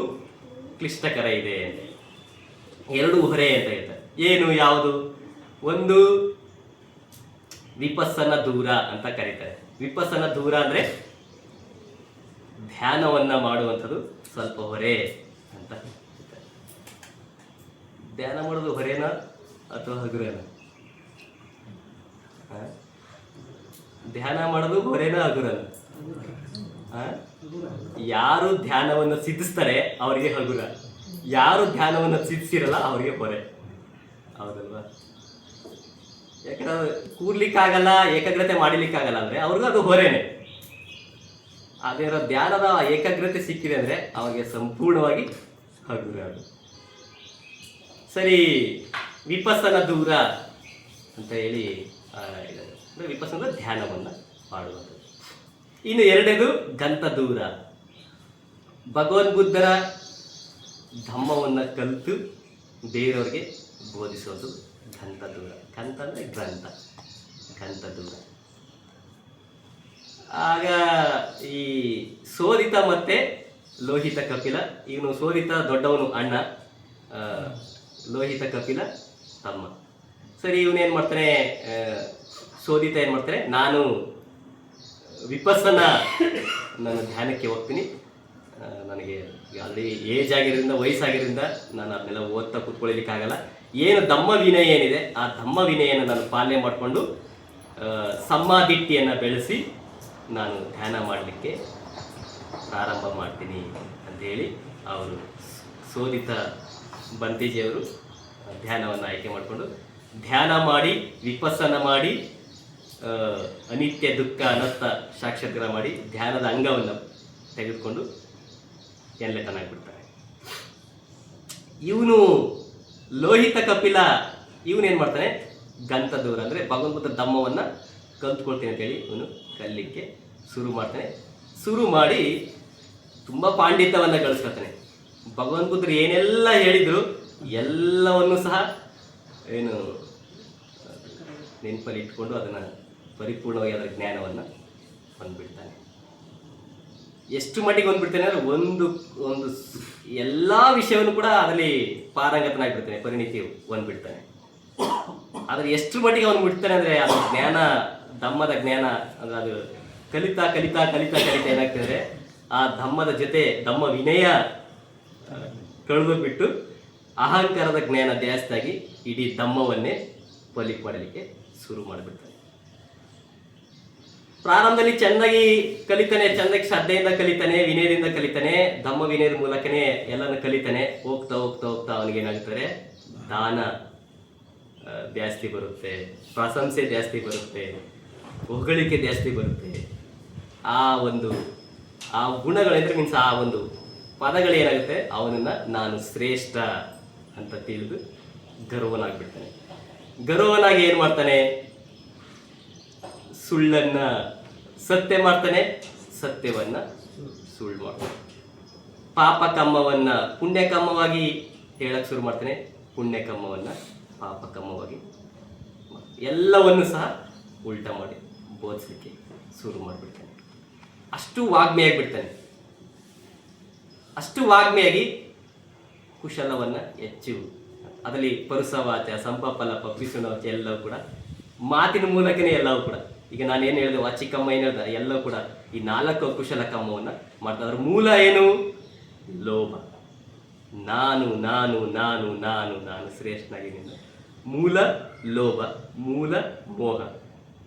ಕ್ಲಿಷ್ಟಕರ ಇದೆ, 2 ಹೊರೆ ಅಂತ ಹೇಳ್ತಾರೆ. ಏನು ಯಾವುದು? ಒಂದು ವಿಪಸ್ಸನ ದೂರ ಅಂತ ಕರೀತಾರೆ. ವಿಪಸ್ಸನ ದೂರ ಅಂದ್ರೆ ಧ್ಯಾನವನ್ನ ಮಾಡುವಂಥದ್ದು ಸ್ವಲ್ಪ ಹೊರೆ ಅಂತ. ಧ್ಯಾನ ಮಾಡೋದು ಹೊರೇನಾ ಅಥವಾ ಹಗುರೇನ? ಧ್ಯಾನ ಮಾಡೋದು ಹೊರೇನಾ ಹಗುರನ? ಯಾರು ಧ್ಯಾನವನ್ನು ಸಿದ್ಧಿಸ್ತಾರೆ ಅವರಿಗೆ ಹಗುರ, ಯಾರು ಧ್ಯಾನವನ್ನು ಸಿದ್ಧಿಸಿರಲ್ಲ ಅವರಿಗೆ ಹೊರೆ. ಹೌದಲ್ವಾ? ಯಾಕಂದ್ರೆ ಕೂರ್ಲಿಕ್ಕಾಗಲ್ಲ, ಏಕಾಗ್ರತೆ ಮಾಡಿಲಿಕ್ಕಾಗಲ್ಲ ಅಂದ್ರೆ ಅವ್ರಿಗೂ ಅದು ಹೊರೆನೆ. ಅದರ ಧ್ಯಾನದ ಏಕಾಗ್ರತೆ ಸಿಕ್ಕಿದೆ ಅಂದ್ರೆ ಅವಾಗ ಸಂಪೂರ್ಣವಾಗಿ ಹಗುರ ಅದು. ಸರಿ, ವಿಪಸ್ಸನ ದೂರ ಅಂತ ಹೇಳಿ ವಿಪಸ್ಸನ ಧ್ಯಾನವನ್ನ ಮಾಡುವುದು. ಇನ್ನು 2ನೇದು ಗಂತ ದೂರ. ಭಗವನ್ ಬುದ್ಧರ ಧಮ್ಮವನ್ನ ಕಲಿತು ಬೇರೆಯವ್ರಿಗೆ ಬೋಧಿಸೋದು ಗಂತ ದೂರ. ಗಂತ ಅಂದ್ರೆ ಗ್ರಂಥ, ಗಂತ ದೂರ. ಆಗ ಈ ಶೋಧಿತ ಮತ್ತೆ ಲೋಹಿತ ಕಪಿಲ, ಇವನು ಶೋಧಿತ ದೊಡ್ಡವನು ಅಣ್ಣ, ಲೋಹಿತ ಕಪಿಲ ತಮ್ಮ. ಸರಿ, ಇವನೇನು ಮಾಡ್ತಾನೆ, ಶೋಧಿತ ಏನು ಮಾಡ್ತಾನೆ, ನಾನು ವಿಪಸ್ಸನ ನನ್ನ ಧ್ಯಾನಕ್ಕೆ ಹೋಗ್ತೀನಿ, ನನಗೆ ಆಲ್ರೆಡಿ ಏಜ್ ಆಗಿರೋದ್ರಿಂದ, ವಯಸ್ಸಾಗಿರೋದ್ರಿಂದ ನಾನು ಅದನ್ನೆಲ್ಲ ಓದ್ತಾ ಕೂತ್ಕೊಳ್ಳಿಕ್ಕಾಗಲ್ಲ. ಏನು ಧಮ್ಮ ವಿನಯ ಏನಿದೆ ಆ ಧಮ್ಮ ವಿನಯನ ನಾನು ಪಾಲನೆ ಮಾಡಿಕೊಂಡು ಸಮ್ಮಾದಿಟ್ಟಿಯನ್ನು ಬೆಳೆಸಿ ನಾನು ಧ್ಯಾನ ಮಾಡಲಿಕ್ಕೆ ಪ್ರಾರಂಭ ಮಾಡ್ತೀನಿ ಅಂಥೇಳಿ ಅವರು ಶೋಧಿತ ಬಂತೇಜಿಯವರು ಧ್ಯಾನವನ್ನು ಆಯ್ಕೆ ಮಾಡಿಕೊಂಡು ಧ್ಯಾನ ಮಾಡಿ, ವಿಪಸ್ಸನ ಮಾಡಿ, ಅನಿತ್ಯ ದುಃಖ ಅನರ್ಥ ಸಾಕ್ಷಾತ್ಕಾರ ಮಾಡಿ ಧ್ಯಾನದ ಅಂಗವನ್ನು ತೆಗೆದುಕೊಂಡು ಎನ್ಲೆತನಾಗ್ಬಿಡ್ತಾರೆ. ಇವನು ಲೋಹಿತ ಕಪಿಲ ಇವನೇನು ಮಾಡ್ತಾನೆ, ಗಂತ ದೂರ ಅಂದರೆ ಭಗವಂತ ಧಮ್ಮವನ್ನು ಕಲ್ತ್ಕೊಳ್ತೀನಿ ಅಂತೇಳಿ ಇವನು ಕಲಿಲಿಕ್ಕೆ ಶುರು ಮಾಡ್ತಾನೆ. ಶುರು ಮಾಡಿ ತುಂಬ ಪಾಂಡಿತ್ಯವನ್ನು ಗಳಿಸ್ಕೊತಾನೆ. ಭಗವಂತ ಬುದ್ಧರು ಏನೆಲ್ಲ ಹೇಳಿದ್ರು ಎಲ್ಲವನ್ನೂ ಸಹ ಏನು ನೆನಪಲ್ಲಿ ಇಟ್ಕೊಂಡು ಅದನ್ನು ಪರಿಪೂರ್ಣವಾಗಿ ಅದರ ಜ್ಞಾನವನ್ನು ಹೊಂದ್ಬಿಡ್ತಾನೆ. ಎಷ್ಟು ಮಟ್ಟಿಗೆ ಹೊಂದ್ಬಿಡ್ತಾನೆ ಅಂದರೆ ಒಂದು ಎಲ್ಲ ವಿಷಯವನ್ನು ಕೂಡ ಅದರಲ್ಲಿ ಪಾರಂಗತನಾಗಿಬಿಡ್ತಾನೆ, ಪರಿಣಿತಿ ಹೊಂದ್ಬಿಡ್ತಾನೆ. ಆದರೆ ಎಷ್ಟು ಮಟ್ಟಿಗೆ ಅವನು ಬಿಡ್ತಾನೆ ಅಂದರೆ ಅದು ಜ್ಞಾನ, ಧಮ್ಮದ ಜ್ಞಾನ ಅಂದರೆ ಅದು ಕಲಿತಾ ಕಲಿತಾ ಕಲಿತಾ ಕಲಿತಾ ಏನಾಗ್ತದೆ, ಆ ಧಮ್ಮದ ಜೊತೆ ಧಮ್ಮ ವಿನಯ ಕಳೆದುಬಿಟ್ಟು ಅಹಂಕಾರದ ಜ್ಞಾನ ಜಾಸ್ತಿ ಆಗಿ ಇಡೀ ಧಮ್ಮವನ್ನೇ ಪಲಿಕ್ ಮಾಡಲಿಕ್ಕೆ ಶುರು ಮಾಡಿಬಿಡ್ತಾನೆ. ಪ್ರಾರಂಭದಲ್ಲಿ ಚೆನ್ನಾಗಿ ಕಲಿತಾನೆ, ಚೆನ್ನಾಗಿ ಶ್ರದ್ಧೆಯಿಂದ ಕಲಿತಾನೆ, ವಿನಯದಿಂದ ಕಲಿತಾನೆ, ಧಮ್ಮ ವಿನಯದ ಮೂಲಕನೇ ಎಲ್ಲನೂ ಕಲಿತಾನೆ. ಹೋಗ್ತಾ ಹೋಗ್ತಾ ಹೋಗ್ತಾ ಅವನಿಗೇನಾಗ್ತಾರೆ, ದಾನ ಜಾಸ್ತಿ ಬರುತ್ತೆ, ಪ್ರಶಂಸೆ ಜಾಸ್ತಿ ಬರುತ್ತೆ, ಹೊಗಳಿಕೆ ಜಾಸ್ತಿ ಬರುತ್ತೆ. ಆ ಗುಣಗಳೆಂದ್ರೆ ಮೀನ್ಸ್ ಆ ಒಂದು ಪದಗಳೇನಾಗುತ್ತೆ, ಅವನನ್ನು ನಾನು ಶ್ರೇಷ್ಠ ಅಂತ ತಿಳಿದು ಗರ್ವನಾಗ್ಬಿಡ್ತಾನೆ. ಗರ್ವನಾಗಿ ಏನು ಮಾಡ್ತಾನೆ, ಸುಳ್ಳನ್ನ ಸತ್ಯ ಮಾಡ್ತಾನೆ, ಸತ್ಯವನ್ನ ಸುಳ್ಳು ಮಾಡ್ತಾನೆ. ಪಾಪಕಮ್ಮವನ್ನ ಪುಣ್ಯಕಮ್ಮವಾಗಿ ಹೇಳಕ್ ಶುರು ಮಾಡ್ತಾನೆ, ಪುಣ್ಯಕಮ್ಮವನ್ನ ಪಾಪಕಮ್ಮವಾಗಿ ಎಲ್ಲವನ್ನು ಸಹ ಉಲ್ಟಾ ಮಾಡಿ ಬೋಧಿಸಲಿಕ್ಕೆ ಶುರು ಮಾಡಿಬಿಡ್ತಾನೆ. ಅಷ್ಟು ವಾಗ್ಮಿಯಾಗಿಬಿಡ್ತಾನೆ. ಅಷ್ಟು ವಾಗ್ಮಿಯಾಗಿ ಕುಶಲವನ್ನ ಹೆಚ್ಚು, ಅದರಲ್ಲಿ ಪರುಸವಾಚ, ಸಂಪಫಲ, ಪಿಸುನವಾಚ ಎಲ್ಲವೂ ಕೂಡ ಮಾತಿನ ಮೂಲಕನೇ ಎಲ್ಲವೂ ಕೂಡ. ಈಗ ನಾನು ಏನು ಹೇಳಿದೆ, ವಾಚಿಕಮ್ಮ ಏನು ಹೇಳ್ದೆ, ಎಲ್ಲವೂ ಕೂಡ ಈ 4 ಕುಶಲ ಕಮ್ಮವನ್ನು ಮಾಡ್ತಾ. ಅದ್ರ ಮೂಲ ಏನು? ಲೋಭ. ನಾನು ನಾನು ನಾನು ನಾನು ನಾನು ಶ್ರೇಷ್ಠನಾಗಿದ್ದೀನಿ. ಮೂಲ ಲೋಭ, ಮೂಲ ಮೋಹ.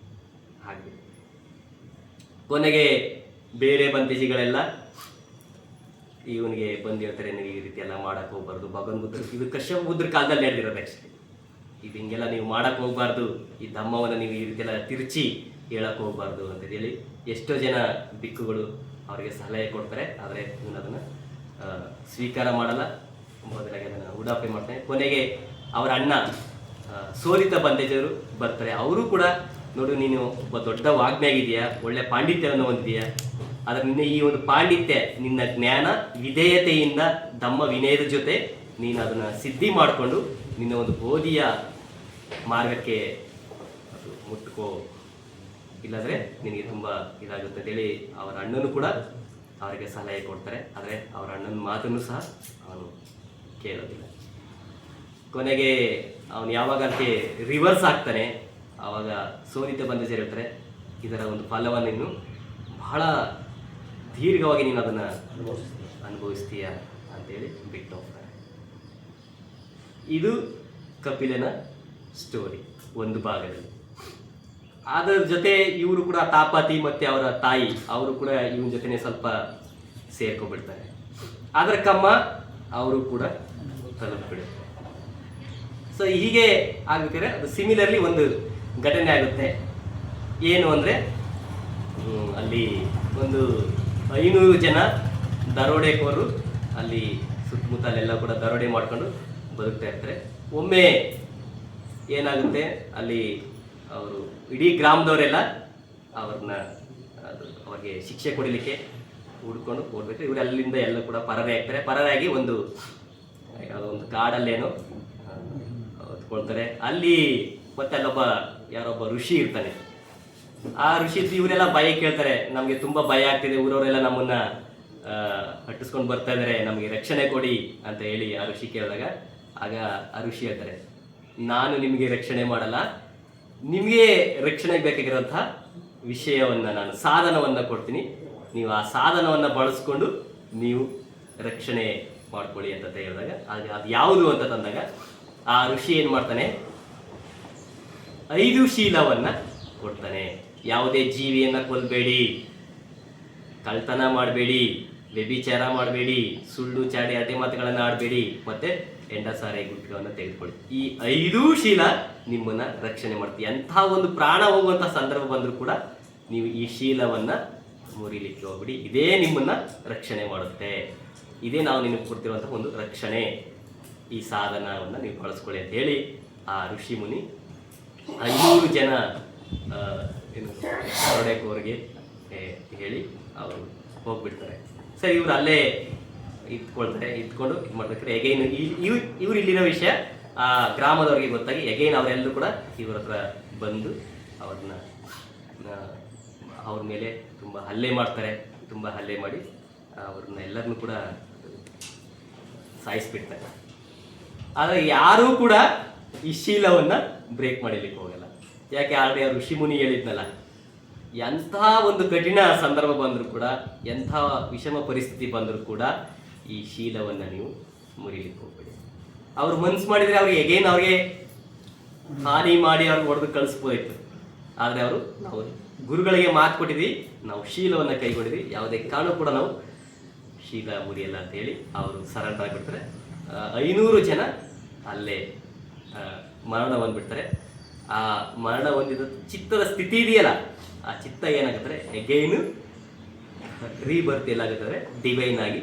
ಹಾಗೆ ಕೊನೆಗೆ ಬೇರೆ ಬಂತಿಜಿಗಳೆಲ್ಲ ಇವನಿಗೆ ಬಂದು ಹೇಳ್ತಾರೆ, ನೀವು ಈ ರೀತಿ ಎಲ್ಲ ಮಾಡಕ್ಕೆ ಹೋಗ್ಬಾರ್ದು. ಭಗವನ್ ಬುದ್ಧರು, ಇದು ಕಶ್ಯಪ ಬುದ್ಧರ ಕಾಲದಲ್ಲಿ ನಡೆದಿರೋದು. ಆ್ಯಕ್ಚುಲಿ ಇದು ಹಿಂಗೆಲ್ಲ ನೀವು ಮಾಡಕ್ಕೆ ಹೋಗ್ಬಾರ್ದು, ಈ ಧಮ್ಮವನ್ನು ನೀವು ಈ ರೀತಿಯೆಲ್ಲ ತಿರುಚಿ ಹೇಳಕ್ಕೆ ಹೋಗ್ಬಾರ್ದು ಅಂತ ಹೇಳಿ ಎಷ್ಟೋ ಜನ ಬಿಕ್ಕುಗಳು ಅವರಿಗೆ ಸಲಹೆ ಕೊಡ್ತಾರೆ. ಆದರೆ ಇವನು ಅದನ್ನು ಸ್ವೀಕಾರ ಮಾಡಲ್ಲ, ಮೊದಲಾಗಿ ಅದನ್ನು ಉಡಾಪೆ ಮಾಡ್ತಾನೆ. ಕೊನೆಗೆ ಅವರ ಅಣ್ಣ ಸೋಲಿತ ಬಂದೇಜರು ಬರ್ತಾರೆ. ಅವರು ಕೂಡ ನೋಡು, ನೀನು ಒಬ್ಬ ದೊಡ್ಡ ವಾಗ್ಮಿಯಾಗಿದೆಯಾ, ಒಳ್ಳೆ ಪಾಂಡಿತ್ಯವನ್ನು ಹೊಂದಿದೆಯಾ, ಆದರೆ ನಿನ್ನ ಈ ಒಂದು ಪಾಂಡಿತ್ಯ, ನಿನ್ನ ಜ್ಞಾನ ವಿಧೇಯತೆಯಿಂದ ಧಮ್ಮ ವಿನಯದ ಜೊತೆ ನೀನು ಅದನ್ನು ಸಿದ್ಧಿ ಮಾಡಿಕೊಂಡು ನಿನ್ನ ಒಂದು ಬೋಧಿಯ ಮಾರ್ಗಕ್ಕೆ ಅದು ಮುಟ್ಕೋ, ಇಲ್ಲಾಂದರೆ ನಿನಗೆ ತುಂಬ ಇದಾಗುತ್ತೆ ಅಂತೇಳಿ ಅವರ ಅಣ್ಣನೂ ಕೂಡ ಅವರಿಗೆ ಸಲಹೆ ಕೊಡ್ತಾರೆ. ಆದರೆ ಅವರ ಅಣ್ಣನ ಮಾತನ್ನು ಸಹ ಅವನು ಕೇಳೋದಿಲ್ಲ. ಕೊನೆಗೆ ಅವನು ಯಾವಾಗ ಅದಕ್ಕೆ ರಿವರ್ಸ್ ಆಗ್ತಾನೆ, ಆವಾಗ ಸೋಲಿತ ಬಂದು ಸೇರಿರ್ತಾರೆ, ಇದರ ಒಂದು ಫಲವನ್ನು ಇನ್ನು ಬಹಳ ದೀರ್ಘವಾಗಿ ನೀನು ಅದನ್ನು ಅನುಭವಿಸ್ತೀಯ ಅಂತೇಳಿ ಬಿಟ್ಟು ಹೋಗ್ತಾನೆ. ಇದು ಕಪಿಲನ ಸ್ಟೋರಿ ಒಂದು ಭಾಗದಲ್ಲಿ. ಅದರ ಜೊತೆ ಇವರು ಕೂಡ ತಾಪಾತಿ ಮತ್ತು ಅವರ ತಾಯಿ ಅವರು ಕೂಡ ಇವನ ಜೊತೆನೇ ಸ್ವಲ್ಪ ಸೇರ್ಕೊಬಿಡ್ತಾರೆ. ಅದರ ಕಮ್ಮ ಅವರು ಕೂಡ ತಲುಪಿಬಿಡುತ್ತೆ. ಸೊ ಹೀಗೆ ಆಗ್ಬೇಕಾದ್ರೆ ಅದು ಸಿಮಿಲರ್ಲಿ ಒಂದು ಘಟನೆ ಆಗುತ್ತೆ. ಏನು ಅಂದರೆ ಅಲ್ಲಿ ಒಂದು 500 ಜನ ದರೋಡೆಕೋರರು ಅಲ್ಲಿ ಸುತ್ತಮುತ್ತಲೆಲ್ಲ ಕೂಡ ದರೋಡೆ ಮಾಡ್ಕೊಂಡು ಬದುಕ್ತಾ ಇರ್ತಾರೆ. ಒಮ್ಮೆ ಏನಾಗುತ್ತೆ, ಅಲ್ಲಿ ಅವರು ಇಡೀ ಗ್ರಾಮದವರೆಲ್ಲ ಅವ್ರಿಗೆ ಶಿಕ್ಷೆ ಕೊಡಲಿಕ್ಕೆ ಹುಡ್ಕೊಂಡು ಹೋಗ್ಬೇಕು. ಇವರು ಅಲ್ಲಿಂದ ಎಲ್ಲ ಕೂಡ ಪರಾರಿ ಆಗ್ತಾರೆ. ಪರಾರಿಯಾಗಿ ಒಂದು ಕಾಡಲ್ಲೇನೋ ಹೊತ್ಕೊಳ್ತಾರೆ. ಅಲ್ಲಿ ಮತ್ತೆ ಅಲ್ಲೊಬ್ಬ ಯಾರೊಬ್ಬ ಋಷಿ ಇರ್ತಾನೆ. ಆ ಋಷಿ ಇವರೆಲ್ಲ ಭಯ ಕೇಳ್ತಾರೆ, ನಮಗೆ ತುಂಬ ಭಯ ಆಗ್ತಿದೆ, ಊರವರೆಲ್ಲ ನಮ್ಮನ್ನ ಹಟ್ಟಿಸ್ಕೊಂಡು ಬರ್ತಾ ಇದ್ದಾರೆ, ನಮಗೆ ರಕ್ಷಣೆ ಕೊಡಿ ಅಂತ ಹೇಳಿ ಆ ಋಷಿ ಕೇಳಿದಾಗ, ಆಗ ಆ ಋಷಿ ಹೇಳ್ತಾರೆ, ನಾನು ನಿಮಗೆ ರಕ್ಷಣೆ ಮಾಡಲ್ಲ, ನಿಮಗೆ ರಕ್ಷಣೆಗೆ ಬೇಕಾಗಿರೋಂಥ ವಿಷಯವನ್ನು ನಾನು ಸಾಧನವನ್ನು ಕೊಡ್ತೀನಿ, ನೀವು ಆ ಸಾಧನವನ್ನು ಬಳಸ್ಕೊಂಡು ನೀವು ರಕ್ಷಣೆ ಮಾಡ್ಕೊಳ್ಳಿ ಅಂತ ಹೇಳಿದಾಗ, ಅದು ಯಾವುದು ಅಂತ ತಂದಾಗ ಆ ಋಷಿ ಏನು ಮಾಡ್ತಾನೆ, 5 ಶೀಲವನ್ನು ಕೊಡ್ತಾನೆ. ಯಾವುದೇ ಜೀವಿಯನ್ನು ಕೊಲ್ಲಬೇಡಿ, ಕಳ್ತನ ಮಾಡಬೇಡಿ, ವ್ಯಭಿಚಾರ ಮಾಡಬೇಡಿ, ಸುಳ್ಳು ಚಾಡಿ ಅಡ್ಡೆ ಮಾತುಗಳನ್ನು ಆಡಬೇಡಿ, ಮತ್ತೆ ಎಂಡ ಸಾರೆ ಗುಟ್ಕವನ್ನು ತೆಗೆದುಕೊಳ್ಳಿ. ಈ 5 ಶೀಲ ನಿಮ್ಮನ್ನ ರಕ್ಷಣೆ ಮಾಡ್ತೀವಿ. ಎಂಥ ಒಂದು ಪ್ರಾಣ ಹೋಗುವಂಥ ಸಂದರ್ಭ ಬಂದರೂ ಕೂಡ ನೀವು ಈ ಶೀಲವನ್ನು ಮುರಿಲಿಕ್ಕೆ ಹೋಗ್ಬಿಡಿ, ಇದೇ ನಿಮ್ಮನ್ನ ರಕ್ಷಣೆ ಮಾಡುತ್ತೆ, ಇದೇ ನಾವು ನಿಮಗೆ ಕೊಡ್ತಿರುವಂಥ ಒಂದು ರಕ್ಷಣೆ, ಈ ಸಾಧನವನ್ನು ನೀವು ಬಳಸ್ಕೊಳ್ಳಿ ಅಂತ ಹೇಳಿ ಆ ಋಷಿ ಮುನಿ 500 ಜನ ದರೋಡೆಕೋರಿಗೆ ಹೇಳಿ ಅವರು ಹೋಗ್ಬಿಡ್ತಾರೆ. ಸರಿ, ಇವರು ಅಲ್ಲೇ ಇದ್ಕೊಳ್ತಾರೆ. ಇದ್ಕೊಂಡು ಇದು ಮಾಡ್ಬೇಕಾದ್ರೆ ಎಗೈನ್ ಇವ್ರು ಇಲ್ಲಿರೋ ವಿಷಯ ಆ ಗ್ರಾಮದವ್ರಿಗೆ ಗೊತ್ತಾಗಿ ಎಗೈನ್ ಅವರೆಲ್ಲರೂ ಕೂಡ ಇವ್ರ ಹತ್ರ ಬಂದು ಅವ್ರ ಮೇಲೆ ತುಂಬ ಹಲ್ಲೆ ಮಾಡ್ತಾರೆ. ತುಂಬ ಹಲ್ಲೆ ಮಾಡಿ ಅವ್ರನ್ನ ಎಲ್ಲರನ್ನೂ ಕೂಡ ಸಾಯಿಸ್ಬಿಡ್ತಾರೆ. ಆದರೆ ಯಾರೂ ಕೂಡ ಈ ಶೀಲವನ್ನು ಬ್ರೇಕ್ ಮಾಡಲಿಕ್ಕೆ ಹೋಗಲ್ಲ. ಯಾಕೆ, ಆಲ್ರೆಡಿ ಆ ಋಷಿ ಮುನಿ ಹೇಳಿದ್ನಲ್ಲ, ಎಂಥ ಒಂದು ಕಠಿಣ ಸಂದರ್ಭ ಬಂದರೂ ಕೂಡ, ಎಂಥ ವಿಷಮ ಪರಿಸ್ಥಿತಿ ಬಂದರೂ ಕೂಡ ಈ ಶೀಲವನ್ನು ನೀವು ಮುರಿಲಿಕ್ಕೆ ಹೋಗ್ಬೇಡಿ. ಅವ್ರು ಮನ್ಸು ಮಾಡಿದರೆ ಅವ್ರಿಗೆ ಎಗೇನ್ ಅವ್ರಿಗೆ ಹಾನಿ ಮಾಡಿ ಅವ್ರಿಗೆ ಹೊಡೆದು ಕಳಿಸ್ಬೋದಿತ್ತು. ಆದರೆ ನಾವು ಗುರುಗಳಿಗೆ ಮಾತು ಕೊಟ್ಟಿದ್ವಿ, ನಾವು ಶೀಲವನ್ನು ಕೈಗೊಂಡಿದ್ವಿ, ಯಾವುದೇ ಕಾರಣ ಕೂಡ ನಾವು ಶೀಲ ಮುರಿಯಲ್ಲ ಅಂತೇಳಿ ಅವರು ಸರೆಂಡರ್ ಆಗಿಬಿಡ್ತಾರೆ. 500 ಜನ ಅಲ್ಲೇ ಮರಣ ಹೊಂದ್ಬಿಡ್ತಾರೆ. ಆ ಮರಣ ಹೊಂದಿದ ಚಿತ್ತದ ಸ್ಥಿತಿ ಇದೆಯಲ್ಲ, ಆ ಚಿತ್ತ ಏನಾಗುತ್ತಾರೆ, ಎಗೈನು ರೀಬರ್ತ್ ಎಲ್ಲಾಗುತ್ತಾರೆ, ಡಿವೈನ್ ಆಗಿ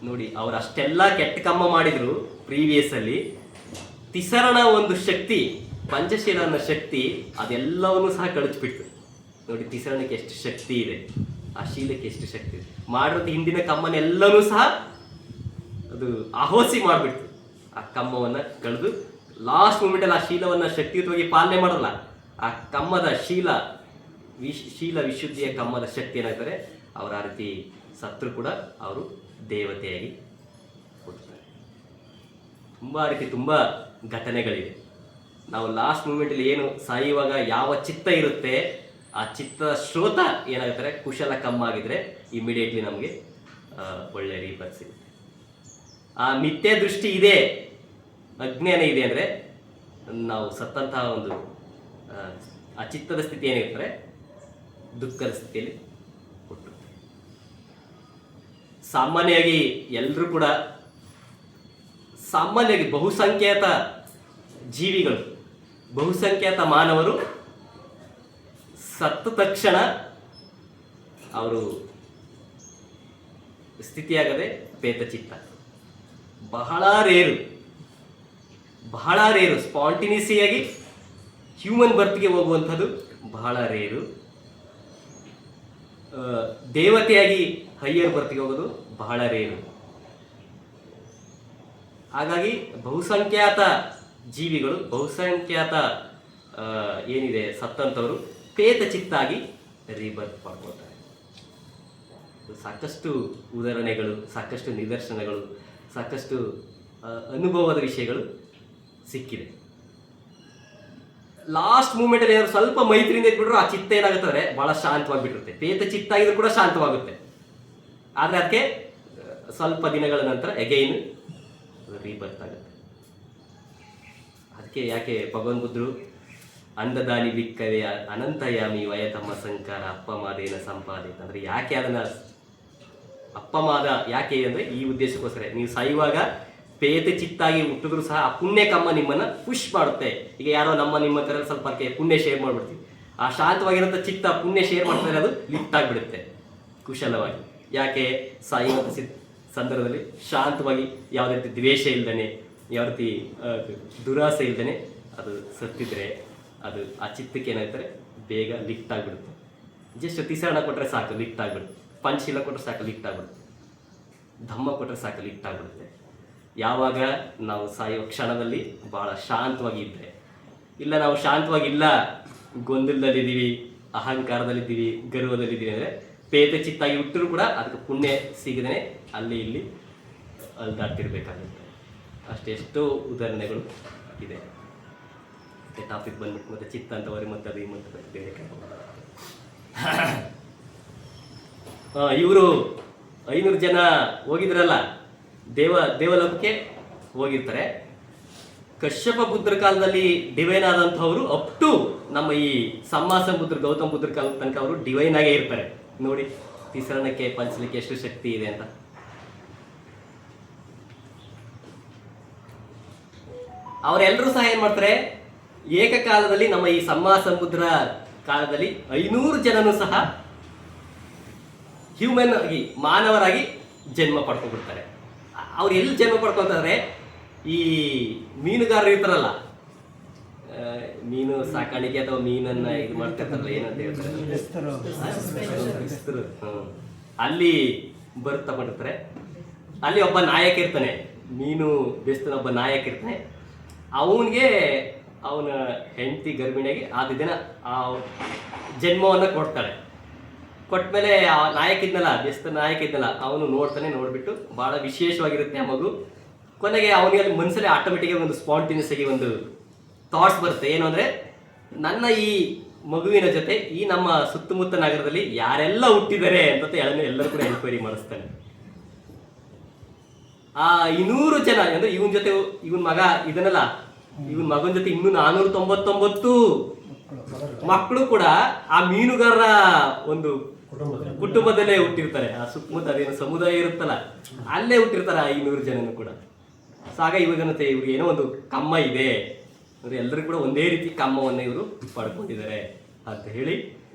ನೋಡಿ. ಅವ್ರು ಅಷ್ಟೆಲ್ಲ ಕೆಟ್ಟ ಕಮ್ಮ ಮಾಡಿದ್ರು ಪ್ರೀವಿಯಸ್ ಅಲ್ಲಿ, ತಿಸರಣ ಒಂದು ಶಕ್ತಿ, ಪಂಚಶೀಲ ಅನ್ನೋ ಶಕ್ತಿ ಅದೆಲ್ಲವನ್ನೂ ಸಹ ಕಳಿಸ್ಬಿಡ್ತು. ನೋಡಿ, ತಿಸರಣಕ್ಕೆ ಎಷ್ಟು ಶಕ್ತಿ ಇದೆ, ಆ ಶೀಲಕ್ಕೆ ಎಷ್ಟು ಶಕ್ತಿ ಇದೆ. ಮಾಡಿರೋದು ಹಿಂದಿನ ಕಮ್ಮನೆಲ್ಲನೂ ಸಹ ಅದು ಅಹೋಸಿ ಮಾಡಿಬಿಡ್ತು. ಆ ಕಮ್ಮವನ್ನು ಕಳೆದು ಲಾಸ್ಟ್ ಮೂಮೆಂಟಲ್ಲಿ ಆ ಶೀಲವನ್ನು ಶಕ್ತಿಯುತವಾಗಿ ಪಾಲನೆ ಮಾಡಲ್ಲ. ಆ ಕಮ್ಮದ ಶೀಲ ವಿಶುದ್ಧಿಯ ಕಮ್ಮದ ಶಕ್ತಿ ಏನಾಗ್ತಾರೆ, ಅವರ ಆ ರೀತಿ ಸತ್ರು ಕೂಡ ಅವರು ದೇವತೆಯಾಗಿ ಹುಟ್ಟುತ್ತಾರೆ. ತುಂಬ ಘಟನೆಗಳಿವೆ. ನಾವು ಲಾಸ್ಟ್ ಮೂಮೆಂಟಲ್ಲಿ ಏನು ಸಾಯುವಾಗ ಯಾವ ಚಿತ್ತ ಇರುತ್ತೆ, ಆ ಚಿತ್ತದ ಶ್ರೋತ ಏನಾಗುತ್ತಾರೆ, ಕುಶಲ ಕಮ್ಮ ಆಗಿದ್ರೆ ಇಮಿಡಿಯೇಟ್ಲಿ ನಮಗೆ ಒಳ್ಳೆ ರೀಬರ್ತ್ ಸಿಗುತ್ತೆ. ಆ ಮಿಥ್ಯೆ ದೃಷ್ಟಿ ಇದೆ, ಅಜ್ಞಾನ ಇದೆ ಅಂದರೆ ನಾವು ಸತ್ತಂತಹ ಒಂದು ಆ ಚಿತ್ತದ ಸ್ಥಿತಿ ಏನಿರ್ತಾರೆ, ದುಃಖದ ಸ್ಥಿತಿಯಲ್ಲಿ ಹುಟ್ಟು. ಸಾಮಾನ್ಯವಾಗಿ ಎಲ್ಲರೂ ಕೂಡ ಸಾಮಾನ್ಯವಾಗಿ ಬಹುಸಂಖ್ಯಾತ ಜೀವಿಗಳು, ಬಹುಸಂಖ್ಯಾತ ಮಾನವರು ಸತ್ತ ತಕ್ಷಣ ಅವರು ಸ್ಥಿತಿಯಾಗದೆ ಪೇತಚಿತ್ತ. ಬಹಳ ರೇರು ಸ್ಪಾಂಟಿನಿಸಿಯಾಗಿ ಹ್ಯೂಮನ್ ಬರ್ತ್ಗೆ ಹೋಗುವಂಥದ್ದು ಬಹಳ ರೇರು. ದೇವತೆಯಾಗಿ ಹೈಯರ್ ಬರ್ತ್ಗೆ ಹೋಗೋದು ಬಹಳ ರೇರು. ಹಾಗಾಗಿ ಬಹುಸಂಖ್ಯಾತ ಜೀವಿಗಳು, ಬಹುಸಂಖ್ಯಾತ ಏನಿದೆ ಸತ್ತಂಥವರು ಪೇತಚಿತ್ತಾಗಿ ರೀಬರ್ತ್ ಮಾಡ್ಕೊಳ್ತಾರೆ. ಸಾಕಷ್ಟು ಉದಾಹರಣೆಗಳು, ಸಾಕಷ್ಟು ನಿದರ್ಶನಗಳು, ಸಾಕಷ್ಟು ಅನುಭವದ ವಿಷಯಗಳು ಸಿಕ್ಕಿದೆ. ಲಾಸ್ಟ್ ಮೂಮೆಂಟಲ್ಲಿ ಏನಾದ್ರು ಸ್ವಲ್ಪ ಮೈತ್ರಿಯಿಂದ ಇದ್ಬಿಟ್ರು ಆ ಚಿತ್ತ ಏನಾಗುತ್ತದೆ ಭಾಳ ಶಾಂತವಾಗಿಬಿಟ್ಟಿರುತ್ತೆ. ಪೇತ ಚಿತ್ತ ಆಗಿದ್ರು ಕೂಡ ಶಾಂತವಾಗುತ್ತೆ. ಆದರೆ ಅದಕ್ಕೆ ಸ್ವಲ್ಪ ದಿನಗಳ ನಂತರ ಎಗೈನ್ ರೀಬರ್ತ್ ಆಗುತ್ತೆ. ಅದಕ್ಕೆ ಯಾಕೆ ಭಗವಾನ್ ಬುದ್ಧರು ಅಂಧದಾನಿ ಬಿಕ್ಕವೇ ಅನಂತಯಾಮಿ ವಯತಮ್ಮ ಸಂಕಾರ ಅಪ್ಪಮಾದೇನ ಸಂಪಾದಿತ ಅಂದರೆ ಯಾಕೆ ಅದನ್ನ ಅಪ್ಪಮಾದ ಯಾಕೆ ಅಂದರೆ ಈ ಉದ್ದೇಶಕ್ಕೋಸ್ಕರ. ನೀವು ಸಾಯುವಾಗ ಪೇತ ಚಿತ್ತಾಗಿ ಹುಟ್ಟಿದ್ರು ಸಹ ಆ ಪುಣ್ಯ ಕಮ್ಮ ನಿಮ್ಮನ್ನ ಪುಷ್ ಮಾಡುತ್ತೆ. ಈಗ ಯಾರೋ ನಿಮ್ಮ ಥರ ಸ್ವಲ್ಪ ಪುಣ್ಯ ಶೇರ್ ಮಾಡ್ಬಿಡ್ತೀವಿ, ಆ ಶಾಂತವಾಗಿರೋಂಥ ಚಿತ್ತ ಪುಣ್ಯ ಶೇರ್ ಮಾಡ್ತಾರೆ, ಅದು ಲಿಫ್ಟ್ ಆಗಿಬಿಡುತ್ತೆ ಕುಶಲವಾಗಿ. ಯಾಕೆ ಸಾಯುವಂಥ ಸಂದರ್ಭದಲ್ಲಿ ಶಾಂತವಾಗಿ ಯಾವುದೇ ರೀತಿ ದ್ವೇಷ ಇಲ್ದೇ, ಯಾವ ರೀತಿ ದುರಾಸೆ ಇಲ್ದೇ ಅದು ಸತ್ತಿದ್ರೆ ಅದು ಆ ಚಿತ್ತಕ್ಕೆ ಏನಾಗ್ತಾರೆ ಬೇಗ ಲಿಫ್ಟ್ ಆಗಿಬಿಡುತ್ತೆ. ಜಸ್ಟ್ ತಿಸರಣ ಕೊಟ್ಟರೆ ಸಾಕು ಲಿಫ್ಟ್ ಆಗಿಬಿಡುತ್ತೆ, ಪಂಚಶೀಲ ಕೊಟ್ಟರೆ ಸಾಕು ಲಿಫ್ಟ್ ಆಗಿಬಿಡುತ್ತೆ, ಧಮ್ಮ ಕೊಟ್ಟರೆ ಸಾಕು ಲಿಫ್ಟ್ ಆಗಿಬಿಡುತ್ತೆ. ಯಾವಾಗ ನಾವು ಸಾಯುವ ಕ್ಷಣದಲ್ಲಿ ಭಾಳ ಶಾಂತವಾಗಿ ಇದ್ದರೆ. ಇಲ್ಲ ನಾವು ಶಾಂತವಾಗಿಲ್ಲ, ಗೊಂದಲದಲ್ಲಿದ್ದೀವಿ, ಅಹಂಕಾರದಲ್ಲಿದ್ದೀವಿ, ಗರ್ವದಲ್ಲಿದ್ದೀವಿ ಅಂದರೆ ಪೇತ ಚಿತ್ತಾಗಿ ಹುಟ್ಟರೂ ಕೂಡ ಅದಕ್ಕೆ ಪುಣ್ಯ ಸಿಗದೇ ಅಲ್ಲಿ ಇಲ್ಲಿ ಅಲ್ದಾಡ್ತಿರ್ಬೇಕಾಗುತ್ತೆ. ಅಷ್ಟೆಷ್ಟೋ ಉದಾಹರಣೆಗಳು ಇದೆ. ಮತ್ತೆ ಟಾಪಿಕ್ ಬಂದ್ಬಿಟ್ಟು ಮತ್ತೆ ಚಿತ್ತ ಅಂತವರೆ ಮತ್ತೆ ಅದು ಮತ್ತೆ ಬೇರೆ ಇವರು 500 ಜನ ಹೋಗಿದ್ರಲ್ಲ ದೇವಲೋಕಕ್ಕೆ ಹೋಗಿರ್ತಾರೆ. ಕಶ್ಯಪ ಬುದ್ಧರ ಕಾಲದಲ್ಲಿ ಡಿವೈನ್ ಆದಂಥವ್ರು ಅಪ್ ಟು ನಮ್ಮ ಈ ಸಂಬುದ್ರ ಗೌತಮ ಬುದ್ಧರ ಕಾಲದ ತನಕ ಅವರು ಡಿವೈನ್ ಆಗೇ ಇರ್ತಾರೆ. ನೋಡಿ ತಿಸರಣಕ್ಕೆ ಪಂಚಲಿಕ್ಕೆ ಎಷ್ಟು ಶಕ್ತಿ ಇದೆ ಅಂತ. ಅವರೆಲ್ಲರೂ ಸಹ ಏನ್ ಮಾಡ್ತಾರೆ, ಏಕಕಾಲದಲ್ಲಿ ನಮ್ಮ ಈ ಸಂಬುದ್ರ ಕಾಲದಲ್ಲಿ 500 ಜನನು ಸಹ ಹ್ಯೂಮನ್ ಆಗಿ ಮಾನವರಾಗಿ ಜನ್ಮ ಪಡ್ಕೊಂಡ್ಬಿಡ್ತಾರೆ. ಅವ್ರು ಎಲ್ಲಿ ಜನ್ಮ ಪಡ್ಕೊಂತಾರೆ, ಈ ಮೀನುಗಾರರು ಇರ್ತಾರಲ್ಲ, ಮೀನು ಸಾಕಾಣಿಕೆ ಅಥವಾ ಮೀನನ್ನ ಇದು ಮಾಡ್ತಿರ್ತಾರಲ್ಲ, ಏನಂತ ಹೇಳ್ತಾರೆ, ಅಲ್ಲಿ ಬರ್ತ್ ತಗೊಂಡಿರ್ತಾರೆ. ಅಲ್ಲಿ ಒಬ್ಬ ನಾಯಕ ಇರ್ತಾನೆ, ಮೀನು ಬೇಯಿಸ್ತಾನೆ ಒಬ್ಬ ನಾಯಕ ಇರ್ತಾನೆ. ಅವನಿಗೆ ಅವನ ಹೆಂಡತಿ ಗರ್ಭಿಣಿಯಾಗಿ ಆದ ದಿನ ಆ ಜನ್ಮವನ್ನು ಕೊಡ್ತಾಳೆ. ಕೊಟ್ಮೇಲೆ ಆ ನಾಯಕ ಇದ್ನಲ್ಲ, ಬೇಯಿಸ್ತ ನಾಯಕ ಇದ್ನಲ್ಲ, ಅವನು ನೋಡ್ತಾನೆ. ನೋಡ್ಬಿಟ್ಟು ಭಾಳ ವಿಶೇಷವಾಗಿರುತ್ತೆ ಆ ಮಗು. ಕೊನೆಗೆ ಅವನಿಗೆ ಅಲ್ಲಿ ಮನಸ್ಸಲ್ಲಿ ಆಟೋಮೆಟಿಕ್ಕಾಗಿ ಒಂದು ಸ್ಪಾಂಟಿನಿಯಸ್ ಆಗಿ ಒಂದು ಥಾಟ್ಸ್ ಬರುತ್ತೆ. ಏನು ಅಂದರೆ, ನನ್ನ ಈ ಮಗುವಿನ ಜೊತೆ ಈ ನಮ್ಮ ಸುತ್ತಮುತ್ತ ನಗರದಲ್ಲಿ ಯಾರೆಲ್ಲ ಹುಟ್ಟಿದ್ದಾರೆ ಅಂತ ಎಲ್ಲರೂ ಕೂಡ ಎನ್ಕ್ವೈರಿ ಮಾಡಿಸ್ತಾನೆ. ಆ 200 ಜನ ಅಂದ್ರೆ ಇವನ್ ಜೊತೆ ಇವನ್ ಮಗ ಇದನ್ನಲ್ಲ, ಇವನ್ ಮಗನ ಜೊತೆ ಇನ್ನೂ 499 ಮಕ್ಕಳು ಕೂಡ ಆ ಮೀನುಗಾರರ ಒಂದು ಕುಟುಂಬದಲ್ಲೇ ಹುಟ್ಟಿರ್ತಾರೆ. ಆ ಸುತ್ತಮುತ್ತ ಅದೇನು ಸಮುದಾಯ ಇರುತ್ತಲ್ಲ, ಅಲ್ಲೇ ಹುಟ್ಟಿರ್ತಾರೆ ಆ 500 ಜನನು ಕೂಡ. ಸಾಗ ಇವಾಗನತೆ ಇವ್ರಿಗೆ ಏನೋ ಒಂದು ಕಮ್ಮ ಇದೆ ಅಂದ್ರೆ ಎಲ್ಲರೂ ಕೂಡ ಒಂದೇ ರೀತಿ ಕಮ್ಮವನ್ನು ಇವರು ಪಡ್ಕೊಂಡಿದ್ದಾರೆ ಅಂತ ಹೇಳಿ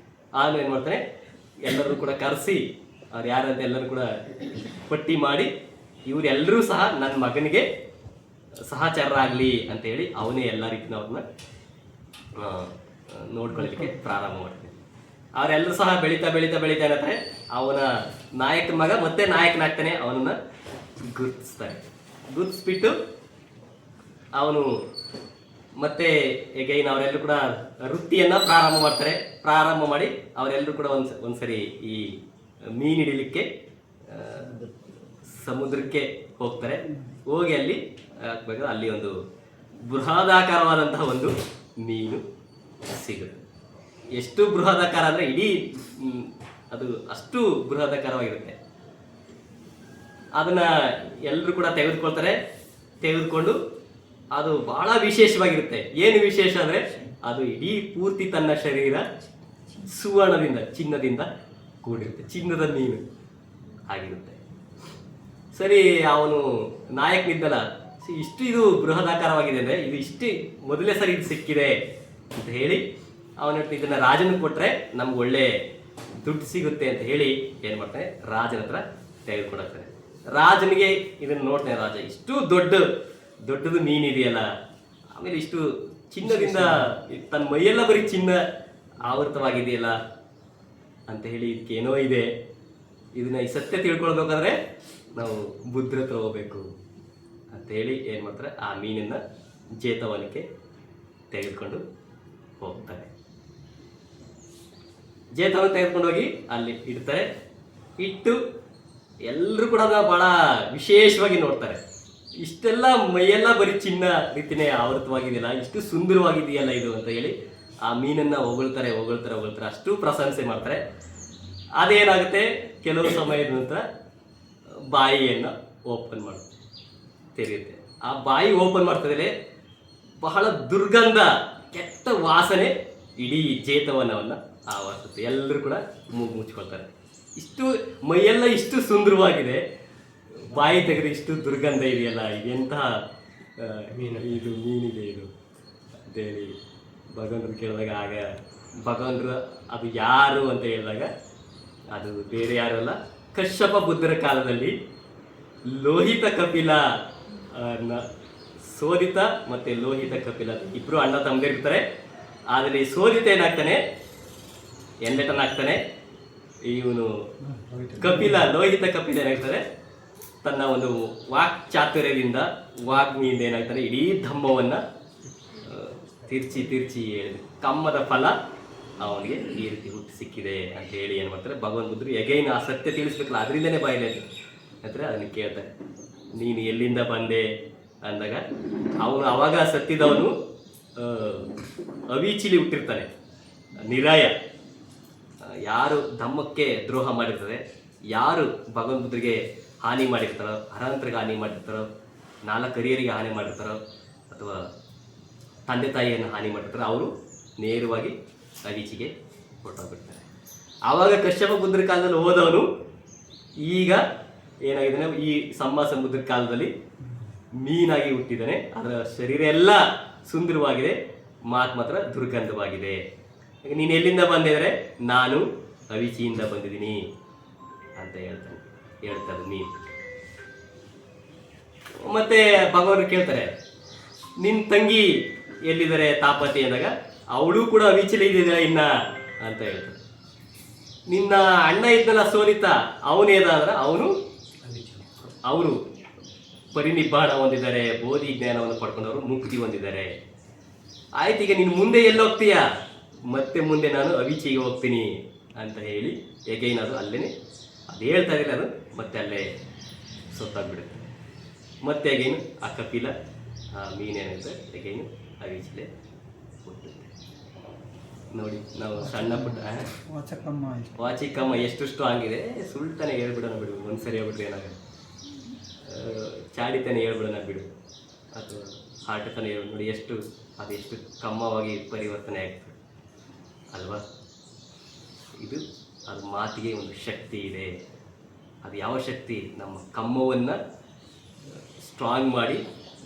ಆಮೇಲೆ ಏನು ಮಾಡ್ತಾನೆ, ಎಲ್ಲರೂ ಕೂಡ ಕರೆಸಿ ಅವ್ರು ಯಾರಂತ ಎಲ್ಲರೂ ಕೂಡ ಪಟ್ಟಿ ಮಾಡಿ, ಇವರೆಲ್ಲರೂ ಸಹ ನನ್ನ ಮಗನಿಗೆ ಸಹಚರರಾಗಲಿ ಅಂತ ಹೇಳಿ ಅವನೇ ಎಲ್ಲ ರೀತಿನ ಅವ್ರನ್ನ ನೋಡ್ಕೊಳ್ಳಲಿಕ್ಕೆ ಪ್ರಾರಂಭ ಮಾಡ್ತೀನಿ. ಅವರೆಲ್ಲರೂ ಸಹ ಬೆಳೀತಾ ಬೆಳೀತಾ ಬೆಳೀತಾ ಏನಂತಾರೆ, ಅವನ ನಾಯಕನ ಮಗ ಮತ್ತೆ ನಾಯಕನಾಗ್ತಾನೆ. ಅವನನ್ನ ಗುರುತಿಸ್ತಾರೆ. ಗುರುತಿಸ್ಬಿಟ್ಟು ಅವನು ಮತ್ತೆ ಎಗೈನ್ ಅವರೆಲ್ಲರೂ ಕೂಡ ವೃತ್ತಿಯನ್ನ ಪ್ರಾರಂಭ ಮಾಡ್ತಾರೆ. ಪ್ರಾರಂಭ ಮಾಡಿ ಅವರೆಲ್ಲರೂ ಕೂಡ ಒಂದ್ಸರಿ ಈ ಮೀನು ಹಿಡಿಲಿಕ್ಕೆ ಸಮುದ್ರಕ್ಕೆ ಹೋಗ್ತಾರೆ. ಹೋಗಿ ಅಲ್ಲಿ ಹಾಕ್ಬೇಕಾದ್ರೆ ಅಲ್ಲಿ ಒಂದು ಬೃಹದಾಕಾರವಾದಂತಹ ಒಂದು ಮೀನು ಸಿಗುತ್ತೆ. ಎಷ್ಟು ಬೃಹದಾಕಾರ ಅಂದರೆ ಇಡೀ ಅದು ಅಷ್ಟು ಬೃಹದಾಕಾರವಾಗಿರುತ್ತೆ. ಅದನ್ನ ಎಲ್ಲರೂ ಕೂಡ ತೆಗೆದುಕೊಳ್ತಾರೆ. ತೆಗೆದುಕೊಂಡು ಅದು ಬಹಳ ವಿಶೇಷವಾಗಿರುತ್ತೆ. ಏನು ವಿಶೇಷ ಅಂದರೆ, ಅದು ಇಡೀ ಪೂರ್ತಿ ತನ್ನ ಶರೀರ ಸುವರ್ಣದಿಂದ, ಚಿನ್ನದಿಂದ ಕೂಡಿರುತ್ತೆ. ಚಿನ್ನದ ಮೀನು ಆಗಿರುತ್ತೆ. ಸರಿ, ಅವನು ನಾಯಕನಿದ್ದಲ್ಲ, ಇಷ್ಟು ಇದು ಬೃಹದಾಕಾರವಾಗಿದೆ ಅಂದರೆ ಇದು ಇಷ್ಟು ಮೊದಲೇ ಸರಿ ಇದು ಸಿಕ್ಕಿದೆ ಅಂತ ಹೇಳಿ ಅವನ ಇದನ್ನ ರಾಜನ ಕೊಟ್ಟರೆ ನಮ್ಗೆ ಒಳ್ಳೆ ದುಡ್ಡು ಸಿಗುತ್ತೆ ಅಂತ ಹೇಳಿ ಏನು ಮಾಡ್ತಾನೆ, ರಾಜನ ಹತ್ರ ತೆಗೆದುಕೊಡಾಗ್ತಾನೆ. ರಾಜನಿಗೆ ಇದನ್ನು ನೋಡ್ತಾನೆ, ರಾಜ ಇಷ್ಟು ದೊಡ್ಡದು ಮೀನಿದೆಯಲ್ಲ, ಆಮೇಲೆ ಇಷ್ಟು ಚಿನ್ನದಿಂದ ತನ್ನ ಮೈಯೆಲ್ಲ ಬರೀ ಚಿನ್ನ ಆವೃತವಾಗಿದೆಯಲ್ಲ ಅಂತ ಹೇಳಿ ಇದಕ್ಕೇನೋ ಇದೆ, ಇದನ್ನ ಈ ಸತ್ಯ ತಿಳ್ಕೊಳ್ಬೇಕಾದ್ರೆ ನಾವು ಬುದ್ಧರ ಹತ್ರ ಹೋಗ್ಬೇಕು ಅಂತ ಹೇಳಿ ಏನು ಮಾಡ್ತಾರೆ, ಆ ಮೀನನ್ನ ಜೇತವನಕ್ಕೆ ತೆಗೆದುಕೊಂಡು ಹೋಗ್ತಾರೆ. ಜೇತವನ್ನ ತೆಗೆದುಕೊಂಡು ಹೋಗಿ ಅಲ್ಲಿ ಇಡ್ತಾರೆ. ಇಟ್ಟು ಎಲ್ಲರೂ ಕೂಡ ಬಹಳ ವಿಶೇಷವಾಗಿ ನೋಡ್ತಾರೆ. ಇಷ್ಟೆಲ್ಲ ಮೈಯೆಲ್ಲ ಬರೀ ಚಿನ್ನ ರೀತಿನೇ ಆವೃತವಾಗಿದೆಯಲ್ಲ, ಇಷ್ಟು ಸುಂದರವಾಗಿದೆಯಲ್ಲ ಇದು ಅಂತ ಹೇಳಿ ಆ ಮೀನನ್ನ ಹೊಗಳ್ತಾರೆ. ಅಷ್ಟು ಪ್ರಶಂಸೆ ಮಾಡ್ತಾರೆ. ಅದೇನಾಗುತ್ತೆ, ಕೆಲವು ಸಮಯದ ನಂತರ ಬಾಯಿಯನ್ನು ಓಪನ್ ಮಾಡುತ್ತೆ, ತೆರೆಯುತ್ತೆ. ಆ ಬಾಯಿ ಓಪನ್ ಮಾಡ್ತಿದ್ರೆ ಬಹಳ ದುರ್ಗಂಧ, ಕೆಟ್ಟ ವಾಸನೆ ಇಡೀ ಜೇತವನವನ್ನು ಆವರಿಸುತ್ತೆ. ಎಲ್ಲರೂ ಕೂಡ ಮೂಗು ಮುಚ್ಕೊಳ್ತಾರೆ. ಇಷ್ಟು ಮೈಯೆಲ್ಲ ಇಷ್ಟು ಸುಂದರವಾಗಿದೆ, ಬಾಯಿ ತೆಗೆದ್ರೆ ಇಷ್ಟು ದುರ್ಗಂಧ ಇದೆಯಲ್ಲ, ಇದೆಂತಹ ಇದು ಮೀನಿದೆ ಇದು ಅಂತೇಳಿ ಭಗವಂತರು ಕೇಳಿದಾಗ, ಆಗ ಭಗವಂತರು ಅದು ಯಾರು ಅಂತ ಹೇಳಿದಾಗ ಅದು ಬೇರೆ ಯಾರು ಅಲ್ಲ, ಕಶ್ಯಪ ಬುದ್ಧರ ಕಾಲದಲ್ಲಿ ಲೋಹಿತ ಕಪಿಲ ಸೋದಿತ ಮತ್ತೆ ಲೋಹಿತ ಕಪಿಲ ಇಬ್ರು ಅಣ್ಣ ತಮ್ಮದಿರ್ತಾರೆ. ಆದರೆ ಸೋದಿತ ಏನಾಗ್ತಾನೆ, ಎಂದೆಟನಾಗ್ತಾನೆ, ಇವನು ಲೋಹಿತ ಕಪಿಲ ಏನಾಗ್ತಾರೆ, ತನ್ನ ಒಂದು ವಾಕ್ ಚಾತುರ್ಯದಿಂದ ವಾಗ್ಮಿಯಿಂದ ಏನಾಗ್ತಾನೆ, ಇಡೀ ಧಮ್ಮವನ್ನ ತಿರ್ಚಿ ಹೇಳಿದೆ. ಕಮ್ಮದ ಫಲ ಅವನಿಗೆ ಈ ರೀತಿ ಹುಟ್ಟು ಸಿಕ್ಕಿದೆ ಅಂತ ಹೇಳಿ ಏನು ಮಾಡ್ತಾರೆ, ಭಗವಂತ ಬುದ್ಧರು ಎಗೈನ್ ಆ ಸತ್ಯ ತಿಳಿಸ್ಬೇಕಲ್ಲ, ಅದರಿಂದನೇ ಬಾಯಿಲೆ ಅಂದರೆ ಅದನ್ನು ಕೇಳ್ತಾರೆ, ನೀನು ಎಲ್ಲಿಂದ ಬಂದೆ ಅಂದಾಗ ಅವನು ಅವಾಗ ಸತ್ತಿದವನು ಅವೀಚಿಲಿ ಹುಟ್ಟಿರ್ತಾನೆ. ನಿರಾಯ ಯಾರು ಧಮ್ಮಕ್ಕೆ ದ್ರೋಹ ಮಾಡಿರ್ತಾರೆ, ಯಾರು ಭಗವಂತ ಬುದ್ಧರಿಗೆ ಹಾನಿ ಮಾಡಿರ್ತಾರೋ, ಹರಾಂತರಿಗೆ ಹಾನಿ ಮಾಡಿರ್ತಾರೋ, 4 ಕರಿಯರಿಗೆ ಹಾನಿ ಮಾಡಿರ್ತಾರೋ, ಅಥವಾ ತಂದೆ ತಾಯಿಯನ್ನು ಹಾನಿ ಮಾಡಿರ್ತಾರೋ, ಅವರು ನೇರವಾಗಿ ಅವೀಚಿಗೆ ಹೊರಟೋಗ್ಬಿಡ್ತಾರೆ. ಆವಾಗ ಕಶ್ಯಪ ಬುದ್ಧರ ಕಾಲದಲ್ಲಿ ಹೋದವನು ಈಗ ಏನಾಗಿದ್ದಾನೆ, ಈ ಸಮುದ್ರದ ಕಾಲದಲ್ಲಿ ಮೀನಾಗಿ ಹುಟ್ಟಿದ್ದಾನೆ. ಅದರ ಶರೀರ ಎಲ್ಲ ಸುಂದರವಾಗಿದೆ, ಮಾತು ಮಾತ್ರ ದುರ್ಗಂಧವಾಗಿದೆ. ನೀನು ಎಲ್ಲಿಂದ ಬಂದಿದ್ರೆ, ನಾನು ಅವೀಚಿಯಿಂದ ಬಂದಿದ್ದೀನಿ ಅಂತ ಹೇಳ್ತಾರೆ ಮೀನು. ಮತ್ತೆ ಭಗವಾನ್ ಕೇಳ್ತಾರೆ, ನಿನ್ನ ತಂಗಿ ಎಲ್ಲಿದ್ದಾರೆ ತಾಪತಿ ಅಂದಾಗ, ಅವಳು ಕೂಡ ಅವೀಚಲಿ ಇದ್ದಿದ್ದಾಳೆ ಇನ್ನ ಅಂತ ಹೇಳ್ತಾರೆ. ನಿನ್ನ ಅಣ್ಣ ಇದ್ನಲ್ಲ ಸೋನಿತ, ಅವನೇದಾದ್ರೆ ಅವರು ಪರಿನಿಬ್ಬಾಣ ಹೊಂದಿದ್ದಾರೆ, ಬೋಧಿ ಜ್ಞಾನವನ್ನು ಪಡ್ಕೊಂಡವರು ಮುಕ್ತಿ ಹೊಂದಿದ್ದಾರೆ. ಆಯ್ತು, ಈಗ ನೀನು ಮುಂದೆ ಎಲ್ಲೋಗ್ತೀಯ, ಮತ್ತೆ ಮುಂದೆ ನಾನು ಅವೀಚಿಗೆ ಹೋಗ್ತೀನಿ ಅಂತ ಹೇಳಿ ಎಗೈನ್ ಅದು ಅಲ್ಲೇ ಅದು ಹೇಳ್ತಾ ಇದ್ರೆ ಅದು ಮತ್ತೆ ಅಲ್ಲೇ ಸೊತ್ತಾಗ್ಬಿಡುತ್ತೆ. ಮತ್ತೆ ಎಗೈನು ಆ ಕಪಿಲ ಆ ಮೀನೇನಂತೆ ಎಗೈನು ಅವೀಚಿಲೆ ಹುಟ್ಟುತ್ತೆ. ನೋಡಿ, ನಾವು ಸಣ್ಣ ಪುಟ್ಟ ವಾಚಿಕಮ್ಮ ಎಷ್ಟು ಸ್ಟ್ರಾಂಗ್ ಇದೆ, ಸುಳ್ತಾನೆ ಹೇಳ್ಬಿಡೋಣ ಬಿಡು, ಒಂದ್ಸರಿ ಹೇಳ್ಬಿಟ್ರೆ ಏನಾಗುತ್ತೆ, ಚಾಡಿತಾನೆ ಹೇಳ್ಬಿಡೋಣ ಬಿಡು, ಅಥವಾ ಹಾಟತಾನೆ ಹೇಳಿ ನೋಡಿ, ಅದೆಷ್ಟು ಕಮ್ಮವಾಗಿ ಪರಿವರ್ತನೆ ಆಗ್ತದೆ ಅಲ್ವಾ. ಇದು ಅದು ಮಾತಿಗೆ ಒಂದು ಶಕ್ತಿ ಇದೆ. ಅದು ಯಾವ ಶಕ್ತಿ? ನಮ್ಮ ಕಮ್ಮವನ್ನು ಸ್ಟ್ರಾಂಗ್ ಮಾಡಿ,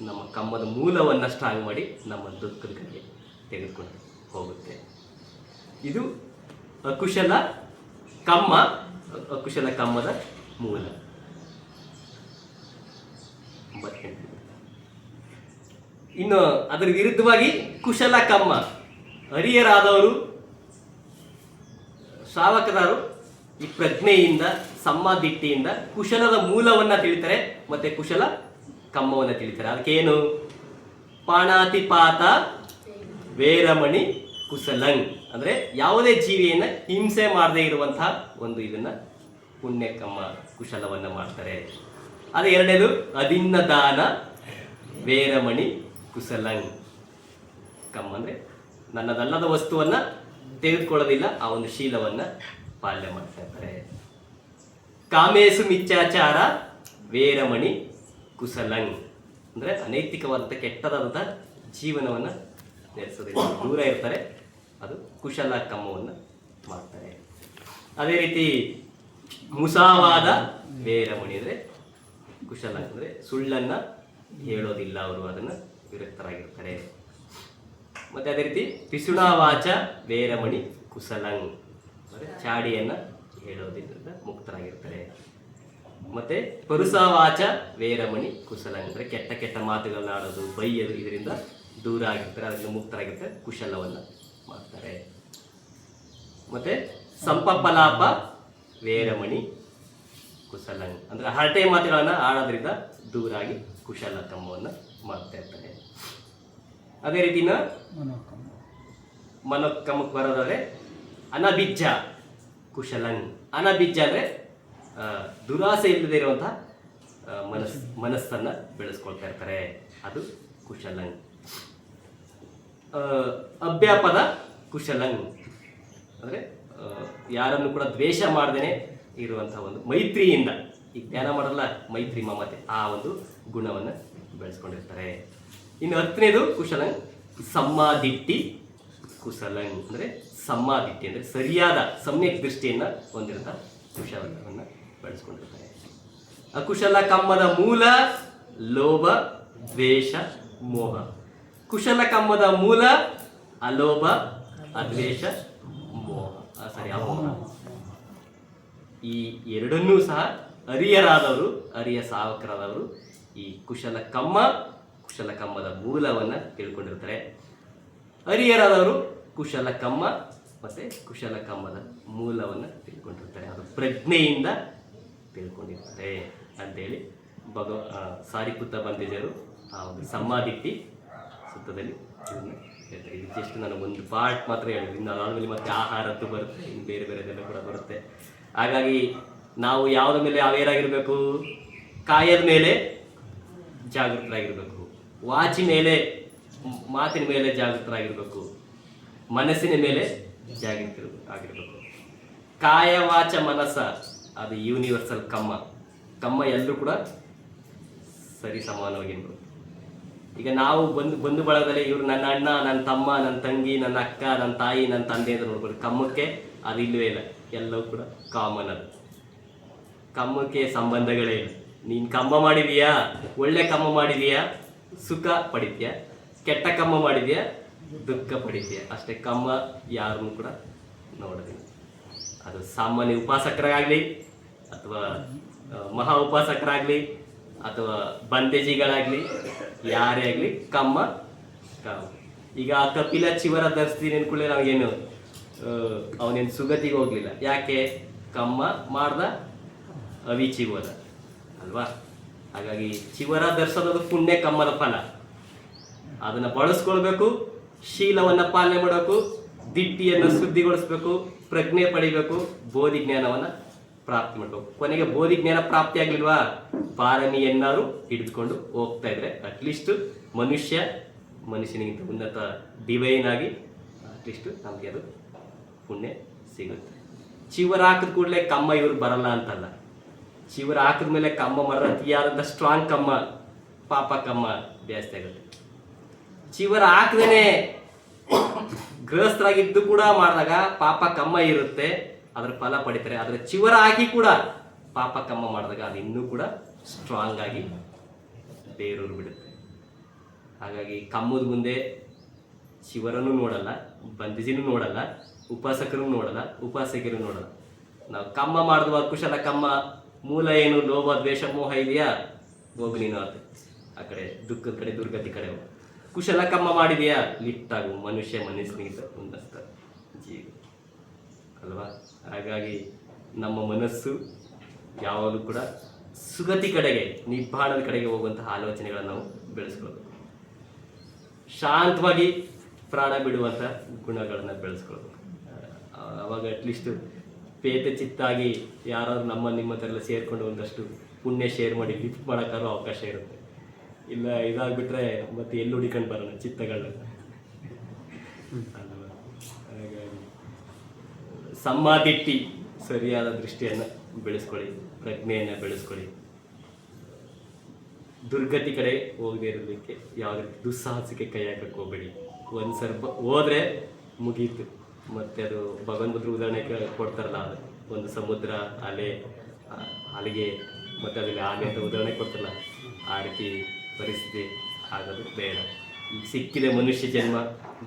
ನಮ್ಮ ಕಮ್ಮದ ಮೂಲವನ್ನು ಸ್ಟ್ರಾಂಗ್ ಮಾಡಿ ನಮ್ಮ ದುಃಖದ ಕಡೆಗೆ ತೆಗೆದುಕೊಂಡು ಹೋಗುತ್ತೆ. ಇದು ಅಕುಶಲ ಕಮ್ಮದ ಮೂಲ. ಇನ್ನು ಅದರ ವಿರುದ್ಧವಾಗಿ ಕುಶಲ ಕಮ್ಮ, ಹರಿಯರಾದವರು ಶ್ರಾವಕರಾರು ಈ ಪ್ರಜ್ಞೆಯಿಂದ ಸಮ್ಮದಿಟ್ಟಿಯಿಂದ ಕುಶಲದ ಮೂಲವನ್ನ ತಿಳಿತಾರೆ, ಮತ್ತೆ ಕುಶಲ ಕಮ್ಮವನ್ನ ತಿಳಿತಾರೆ. ಅದಕ್ಕೇನು? ಪಾಣಾತಿಪಾತ ವೇರಮಣಿ ಕುಶಲಂಗ್, ಅಂದ್ರೆ ಯಾವುದೇ ಜೀವಿಯನ್ನ ಹಿಂಸೆ ಮಾಡದೇ ಇರುವಂತಹ ಒಂದು ಇದನ್ನ ಪುಣ್ಯಕಮ್ಮ ಕುಶಲವನ್ನ ಮಾಡ್ತಾರೆ. ಅದೇ ಎರಡನೇದು ಅದಿನ್ನ ದಾನ ವೇರಮಣಿ ಕುಶಲಂಗ್ ಕಮ್ಮ, ಅಂದ್ರೆ ನನ್ನದಲ್ಲದ ವಸ್ತುವನ್ನ ತೆಗೆದುಕೊಳ್ಳೋದಿಲ್ಲ, ಆ ಒಂದು ಶೀಲವನ್ನ ಪಾಲನೆ ಮಾಡ್ತಾ ಇರ್ತಾರೆ. ಕಾಮೇಸು ಮಿಚ್ಚಾಚಾರ ವೇರಮಣಿ ಕುಶಲಂಗ್, ಅಂದ್ರೆ ಅನೈತಿಕವಾದಂಥ ಕೆಟ್ಟದಾದಂಥ ಜೀವನವನ್ನ ನಡೆಸೋದಿಲ್ಲ, ದೂರ ಇರ್ತಾರೆ. ಅದು ಕುಶಲ ಕಮ್ಮವನ್ನು ಮಾಡ್ತಾರೆ. ಅದೇ ರೀತಿ ಮುಸಾವಾದ ವೇರಮಣಿ ಅಂದರೆ ಕುಶಲ ಅಂದರೆ ಸುಳ್ಳನ್ನು ಹೇಳೋದಿಲ್ಲ, ಅವರು ಅದನ್ನು ವಿರಕ್ತರಾಗಿರ್ತಾರೆ. ಮತ್ತೆ ಅದೇ ರೀತಿ ಪಿಸುಣಾವಾಚ ವೇರಮಣಿ ಕುಸಲಂಗ್ ಅಂದರೆ ಚಾಡಿಯನ್ನು ಹೇಳೋದ್ರಿಂದ ಮುಕ್ತರಾಗಿರ್ತಾರೆ. ಮತ್ತೆ ಪರುಸಾವಾಚ ವೇರಮಣಿ ಕುಶಲಂಗ್ ಅಂದರೆ ಕೆಟ್ಟ ಕೆಟ್ಟ ಮಾತುಗಳನ್ನ ಆಡೋದು, ಬೈಯೋದು, ಇದರಿಂದ ದೂರ ಆಗಿರ್ತಾರೆ, ಅದರಿಂದ ಮುಕ್ತರಾಗಿರ್ತಾರೆ, ಕುಶಲವನ್ನು ಮಾಡ್ತಾರೆ. ಮತ್ತೆ ಸಂಪಪಲಾಪ ವೇರಮಣಿ ಕುಶಲಂಗ್ ಅಂದರೆ ಹರಟೆ ಮಾತುಗಳನ್ನು ಆಡೋದ್ರಿಂದ ದೂರಾಗಿ ಕುಶಲ ಕಮ್ಮವನ್ನು ಮಾಡ್ತಾ ಇರ್ತಾರೆ. ಅದೇ ರೀತಿನ ಮನೋಕಮ್ಮಕ್ಕೆ ಬರೋದಾದ್ರೆ ಅನಭಿಜ್ಜ ಕುಶಲಂಗ್. ಅನಭಿಜ್ಜ ಅಂದರೆ ದುರಾಸೆ ಇಲ್ಲದೆ ಇರುವಂತಹ ಮನಸ್ಸನ್ನು ಬೆಳೆಸ್ಕೊಳ್ತಾ ಇರ್ತಾರೆ, ಅದು ಕುಶಲಂಗ್. ಅಭ್ಯಾಪದ ಕುಶಲಂಗ್ ಅಂದರೆ ಯಾರನ್ನು ಕೂಡ ದ್ವೇಷ ಮಾಡದೇನೆ ಇರುವಂತಹ ಒಂದು ಮೈತ್ರಿಯಿಂದ, ಈಗ ಧ್ಯಾನ ಮಾಡಲ್ಲ ಮೈತ್ರಿ ಮಮತೆ, ಆ ಒಂದು ಗುಣವನ್ನು ಬೆಳೆಸ್ಕೊಂಡಿರ್ತಾರೆ. ಇನ್ನು 10ನೇದು ಕುಶಲಂಗ್ ಸಮ್ಮಾದಿಟ್ಟಿ ಕುಶಲಂಗ್ ಅಂದರೆ ಸಮ್ಮಾದಿಟ್ಟಿ ಅಂದರೆ ಸರಿಯಾದ ಸಮ್ಯಕ್ ದೃಷ್ಟಿಯನ್ನು ಹೊಂದಿರುವಂಥ ಕುಶಲವನ್ನು ಬೆಳೆಸ್ಕೊಂಡಿರ್ತಾರೆ. ಅಕುಶಲ ಕಮ್ಮದ ಮೂಲ ಲೋಭ ದ್ವೇಷ ಮೋಹ. ಕುಶಲ ಕಮ್ಮದ ಮೂಲ ಅಲೋಭ ಅದ್ವೇಷ ಮೋಹ ಅಮೋಹ. ಈ ಎರಡನ್ನೂ ಸಹ ಅರಿಯರಾದವರು, ಅರಿಯ ಸಾವಕರಾದವರು ಈ ಕುಶಲ ಕಮ್ಮದ ಮೂಲವನ್ನು ತಿಳ್ಕೊಂಡಿರ್ತಾರೆ. ಅರಿಯರಾದವರು ಕುಶಲ ಕಮ್ಮ ಮತ್ತು ಕುಶಲ ಕಮ್ಮದ ಮೂಲವನ್ನು ತಿಳ್ಕೊಂಡಿರ್ತಾರೆ, ಅದು ಪ್ರಜ್ಞೆಯಿಂದ ತಿಳ್ಕೊಂಡಿರ್ತಾರೆ ಅಂತೇಳಿ ಸಾರಿಪುತ್ತ ಬಂದಿದ್ದರು ಆ ಒಂದು ಸಮ್ಮಾದಿಟ್ಟಿ ಸುತ್ತದಲ್ಲಿ ಇದನ್ನ ಹೇಳ್ತಾರೆ. ಇದು ಜಸ್ಟ್ ನನಗೊಂದು ಪಾರ್ಟ್ ಮಾತ್ರ ಹೇಳಿದ್ರು, ಇನ್ನು ಅದಾದಮೇಲೆ ಮತ್ತೆ ಆಹಾರದ್ದು ಬರುತ್ತೆ, ಇನ್ನು ಬೇರೆ ಬೇರೆದೆಲ್ಲ ಕೂಡ ಬರುತ್ತೆ. ಹಾಗಾಗಿ ನಾವು ಯಾವುದ್ರ ಮೇಲೆ ಅವೇರ್ ಆಗಿರಬೇಕು, ಕಾಯದ ಮೇಲೆ ಜಾಗೃತರಾಗಿರಬೇಕು, ವಾಚಿ ಮೇಲೆ ಮಾತಿನ ಮೇಲೆ ಜಾಗೃತರಾಗಿರಬೇಕು, ಮನಸ್ಸಿನ ಮೇಲೆ ಜಾಗೃತ ಆಗಿರಬೇಕು. ಕಾಯ ವಾಚ ಮನಸ್ಸ ಅದು ಯೂನಿವರ್ಸಲ್ ಕಮ್ಮ ಎಲ್ಲರೂ ಕೂಡ ಸರಿ ಸಮಾನವಾಗಿರ್ಬೇಕು. ಈಗ ನಾವು ಬಂಧು ಬಳಗದಲ್ಲಿ ಇವರು ನನ್ನ ಅಣ್ಣ, ನನ್ನ ತಮ್ಮ, ನನ್ನ ತಂಗಿ, ನನ್ನ ಅಕ್ಕ, ನನ್ನ ತಾಯಿ, ನನ್ನ ತಂದೆ ಅಂತ ನೋಡ್ಬೋದು. ಕಮ್ಮಕ್ಕೆ ಅದು ಇಲ್ಲವೇ ಇಲ್ಲ, ಎಲ್ಲವೂ ಕೂಡ ಕಾಮನ್. ಅದು ಕಮ್ಮಕ್ಕೆ ಸಂಬಂಧಗಳೇ ಇಲ್ಲ. ನೀನು ಕಮ್ಮ ಮಾಡಿದೀಯಾ, ಒಳ್ಳೆ ಕಮ್ಮ ಮಾಡಿದೀಯಾ, ಸುಖ ಪಡಿತೀಯ, ಕೆಟ್ಟ ಕಮ್ಮ ಮಾಡಿದೀಯಾ, ದುಃಖ ಪಡಿತೀಯ, ಅಷ್ಟೇ. ಕಮ್ಮ ಯಾರನ್ನು ಕೂಡ ನೋಡೋದಿಲ್ಲ. ಅದು ಸಾಮಾನ್ಯ ಉಪಾಸಕರಾಗಲಿ ಅಥವಾ ಮಹಾ ಉಪಾಸಕರಾಗಲಿ ಅಥವಾ ಬಂದೇಜಿಗಳಾಗಲಿ ಯಾರೇ ಆಗಲಿ ಕಮ್ಮ. ಈಗ ಕಪಿಲ ಚಿವರ ಧರಿಸ್ತೀನಿ ಅನ್ಕೊಳ್ಳಿ, ನಾವೇನು ಅವನೇನು ಸುಗತಿಗೆ ಹೋಗ್ಲಿಲ್ಲ. ಯಾಕೆ? ಕಮ್ಮ ಮಾಡ್ದ, ಅವಿಚಿಗೆ ಹೋದ ಅಲ್ವಾ? ಹಾಗಾಗಿ ಚಿವರ ಧರಿಸೋದು ಪುಣ್ಯ ಕಮ್ಮದ ಫಲ. ಅದನ್ನು ಬಳಸ್ಕೊಳ್ಬೇಕು, ಶೀಲವನ್ನು ಪಾಲನೆ ಮಾಡಬೇಕು, ದಿಟ್ಟಿಯನ್ನು ಶುದ್ಧಿಗೊಳಿಸ್ಬೇಕು, ಪ್ರಜ್ಞೆ ಪಡಿಬೇಕು, ಬೋಧಿ ಜ್ಞಾನವನ್ನು ಪ್ರಾಪ್ತಿ ಮಾಡಬೇಕು. ಕೊನೆಗೆ ಬೋಧಿ ಜ್ಞಾನ ಪ್ರಾಪ್ತಿ ಆಗ್ಲಿಲ್ವಾ, ಪಾರಮಿಯನ್ನಾರು ಹಿಡಿದುಕೊಂಡು ಹೋಗ್ತಾ ಇದ್ರೆ ಅಟ್ಲೀಸ್ಟ್ ಮನುಷ್ಯನಿಗಿಂತ ಉನ್ನತ ಡಿವೈನ್ ಆಗಿ ಅಟ್ಲೀಸ್ಟ್ ನಮಗೆ ಅದು ಪುಣ್ಯ ಸಿಗುತ್ತೆ. ಚಿವರ ಹಾಕಿದ ಕೂಡಲೇ ಕಮ್ಮ ಇವ್ರು ಬರಲ್ಲ ಅಂತಲ್ಲ. ಚಿವರ ಹಾಕಿದ ಮೇಲೆ ಕಮ್ಮ ಮಾಡಿದ್ರೆ ಅತಿಯಾದಂಥ ಸ್ಟ್ರಾಂಗ್ ಕಮ್ಮ, ಪಾಪ ಕಮ್ಮ ಜಾಸ್ತಿ ಆಗುತ್ತೆ. ಚಿವರ ಹಾಕದೇನೆ ಗೃಹಸ್ಥರಾಗಿದ್ದು ಕೂಡ ಮಾಡಿದಾಗ ಪಾಪ ಕಮ್ಮ ಇರುತ್ತೆ, ಅದರ ಫಲ ಪಡಿತಾರೆ. ಆದರೆ ಚಿವರ ಹಾಕಿ ಕೂಡ ಪಾಪ ಕಮ್ಮ ಮಾಡಿದಾಗ ಅದು ಇನ್ನೂ ಕೂಡ ಸ್ಟ್ರಾಂಗ್ ಆಗಿ ಬೇರೂರು ಬಿಡುತ್ತೆ. ಹಾಗಾಗಿ ಕಮ್ಮದ ಮುಂದೆ ಶಿವರನ್ನು ನೋಡಲ್ಲ, ಬಂದಿಸಿನೂ ನೋಡಲ್ಲ, ಉಪಾಸಕರು ನೋಡಲ್ಲ, ಉಪಾಸಕರು ನೋಡಲ್ಲ. ನಾವು ಕಮ್ಮ ಮಾಡಿದ್ವ ಕುಶಲ ಕಮ್ಮ ಮೂಲ ಏನು, ಲೋಭ ದ್ವೇಷ ಮೋಹ ಇದೆಯಾ, ಹೋಗು ನೀನು ಆ ಕಡೆ ದುಃಖದ ಕಡೆ ದುರ್ಗತಿ ಕಡೆ ಹೋಗು. ಕುಶಲ ಕಮ್ಮ ಮಾಡಿದೆಯಾ, ಲಿಫ್ಟ್ ಆಗು, ಮನುಷ್ಯನಿಗಿಂತ ಉನ್ನತ ಜೀವ ಅಲ್ವಾ? ಹಾಗಾಗಿ ನಮ್ಮ ಮನಸ್ಸು ಯಾವಾಗಲೂ ಕೂಡ ಸುಗತಿ ಕಡೆಗೆ, ನಿಬ್ಬಾಣದ ಕಡೆಗೆ ಹೋಗುವಂತಹ ಆಲೋಚನೆಗಳನ್ನು ನಾವು ಬೆಳೆಸ್ಕೊಳ್ಬೇಕು. ಶಾಂತವಾಗಿ ಪ್ರಾಣ ಬಿಡುವಂಥ ಗುಣಗಳನ್ನು ಬೆಳೆಸ್ಕೊಳ್ಬೇಕು. ಅವಾಗ ಅಟ್ಲೀಸ್ಟ್ ಪೇತ ಚಿತ್ತಾಗಿ ಯಾರಾದ್ರೂ ನಿಮ್ಮ ಥರ ಎಲ್ಲ ಸೇರಿಕೊಂಡು ಒಂದಷ್ಟು ಪುಣ್ಯ ಶೇರ್ ಮಾಡಿ ಲಿಫ್ಟ್ ಮಾಡೋಕ್ಕಾದ್ರೂ ಅವಕಾಶ ಇರುತ್ತೆ. ಇಲ್ಲ ಇದಾಗ್ಬಿಟ್ರೆ ಮತ್ತೆ ಎಲ್ಲಿ ಹುಡಿಕೊಂಡು ಬರೋಣ ಚಿತ್ತಗಳನ್ನ. ಹಾಗಾಗಿ ಸಮ್ಮಾದಿಟ್ಟಿ ಸರಿಯಾದ ದೃಷ್ಟಿಯನ್ನು ಬೆಳೆಸ್ಕೊಳ್ಳಿ, ಪ್ರಜ್ಞೆಯನ್ನು ಬೆಳೆಸ್ಕೊಳ್ಳಿ. ದುರ್ಗತಿ ಕಡೆ ಹೋಗದೆ ಇರಲಿಕ್ಕೆ ಯಾವುದೇ ದುಸ್ಸಾಹಸಕ್ಕೆ ಕೈ ಹಾಕಕ್ಕೆ ಹೋಗಬೇಡಿ. ಒಂದು ಸ್ವಲ್ಪ ಹೋದರೆ ಮುಗೀತು. ಮತ್ತು ಅದು ಭಗವಂತರು ಉದಾಹರಣೆ ಕೊಡ್ತಾರಲ್ಲ, ಒಂದು ಸಮುದ್ರ ಅಲೆಗೆ ಮತ್ತು ಅದರಲ್ಲಿ ಆನೆ ಅಂತ ಉದಾಹರಣೆ ಕೊಡ್ತಾರಲ್ಲ, ಆ ರೀತಿ ಪರಿಸ್ಥಿತಿ ಆಗೋದು ಬೇಡ. ಈಗ ಸಿಕ್ಕಿದೆ ಮನುಷ್ಯ ಜನ್ಮ,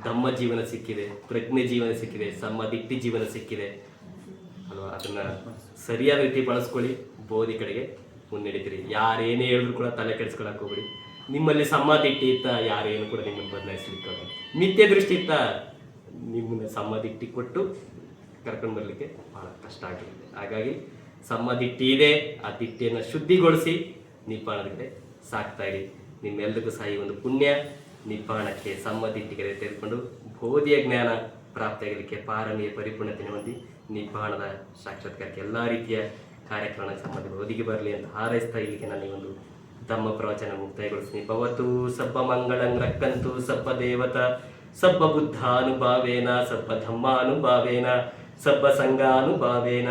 ಧಮ್ಮ ಜೀವನ ಸಿಕ್ಕಿದೆ, ಪ್ರಜ್ಞೆ ಜೀವನ ಸಿಕ್ಕಿದೆ, ಸಮ್ಮದಿಟ್ಟಿ ಜೀವನ ಸಿಕ್ಕಿದೆ ಅಲ್ವಾ. ಅದನ್ನು ಸರಿಯಾದ ರೀತಿ ಬಳಸ್ಕೊಳ್ಳಿ, ಬೋಧಿ ಕಡೆಗೆ ಮುನ್ನಡೀತೀರಿ. ಯಾರೇನೇ ಹೇಳಿದ್ರು ಕೂಡ ತಲೆ ಕೆಡಿಸ್ಕೊಳಕ್ಕೆ ಹೋಗ್ಬಿಡಿ. ನಿಮ್ಮಲ್ಲಿ ಸಮ್ಮದಿಟ್ಟಿ ಇತ್ತ ಯಾರೇನು ಕೂಡ ನಿಮ್ಮನ್ನು ಬದಲಾಯಿಸ್ಲಿಕ್ಕೆ ಹೋಗಿ, ಮಿಥ್ಯ ದೃಷ್ಟಿ ಇತ್ತ ನಿಮ್ಮನ್ನ ಸಮ್ಮದಿಟ್ಟಿ ಕೊಟ್ಟು ಕರ್ಕೊಂಡು ಬರಲಿಕ್ಕೆ ಭಾಳ ಕಷ್ಟ ಆಗಿರುತ್ತೆ. ಹಾಗಾಗಿ ಸಮ್ಮದಿಟ್ಟಿ ಇದೆ, ಆ ದಿಟ್ಟಿಯನ್ನು ಶುದ್ಧಿಗೊಳಿಸಿ ನಿಪ್ಪಾಣದ ಕಡೆ ಸಾಕ್ತಾ ಇರಿ. ನಿಮ್ಮೆಲ್ಲರಿಗೂ ಸಹ ಈ ಒಂದು ಪುಣ್ಯ ನಿಪ್ಪಾಣಕ್ಕೆ ಸಮ್ಮದಿಟ್ಟಿಗೆ ತೆಗೆದುಕೊಂಡು ಬೋಧಿಯ ಜ್ಞಾನ ಪ್ರಾಪ್ತಿಯಾಗಲಿಕ್ಕೆ, ಪಾರಮಿಯ ಪರಿಪೂರ್ಣತೆಯನ್ನು ಹೊಂದಿ ನಿಪ್ಪಾಣದ ಸಾಕ್ಷಾತ್ಕಾರಕ್ಕೆ ಎಲ್ಲ ರೀತಿಯ ಕಾರ್ಯಕ್ರಮಕ್ಕೆ ಸಂಬಂಧ ಒದಗಿ ಬರಲಿ ಅಂತ ಹಾರೈಸ್ತಾ ಇಲ್ಲಿಗೆ ನಾನು ಈ ಒಂದು ಧಮ್ಮ ಪ್ರವಚನ ಮುಕ್ತಾಯಗೊಳಿಸ್ತೀನಿ. ಭವತು ಸಬ್ಬ ಮಂಗಳಂ ರಕ್ಕಂತು ಸಬ್ಬ ದೇವತ ಸಬ್ಬ ಬುದ್ಧಾನುಭಾವೇನ ಸಬ್ಬ ಧಮ್ಮಾನುಭಾವೇನ ಸಬ್ಬ ಸಂಘಾನುಭಾವೇನ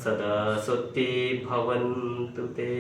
ಸದಾ ಸೊತ್ತಿ ಭವಂತು ತೇ.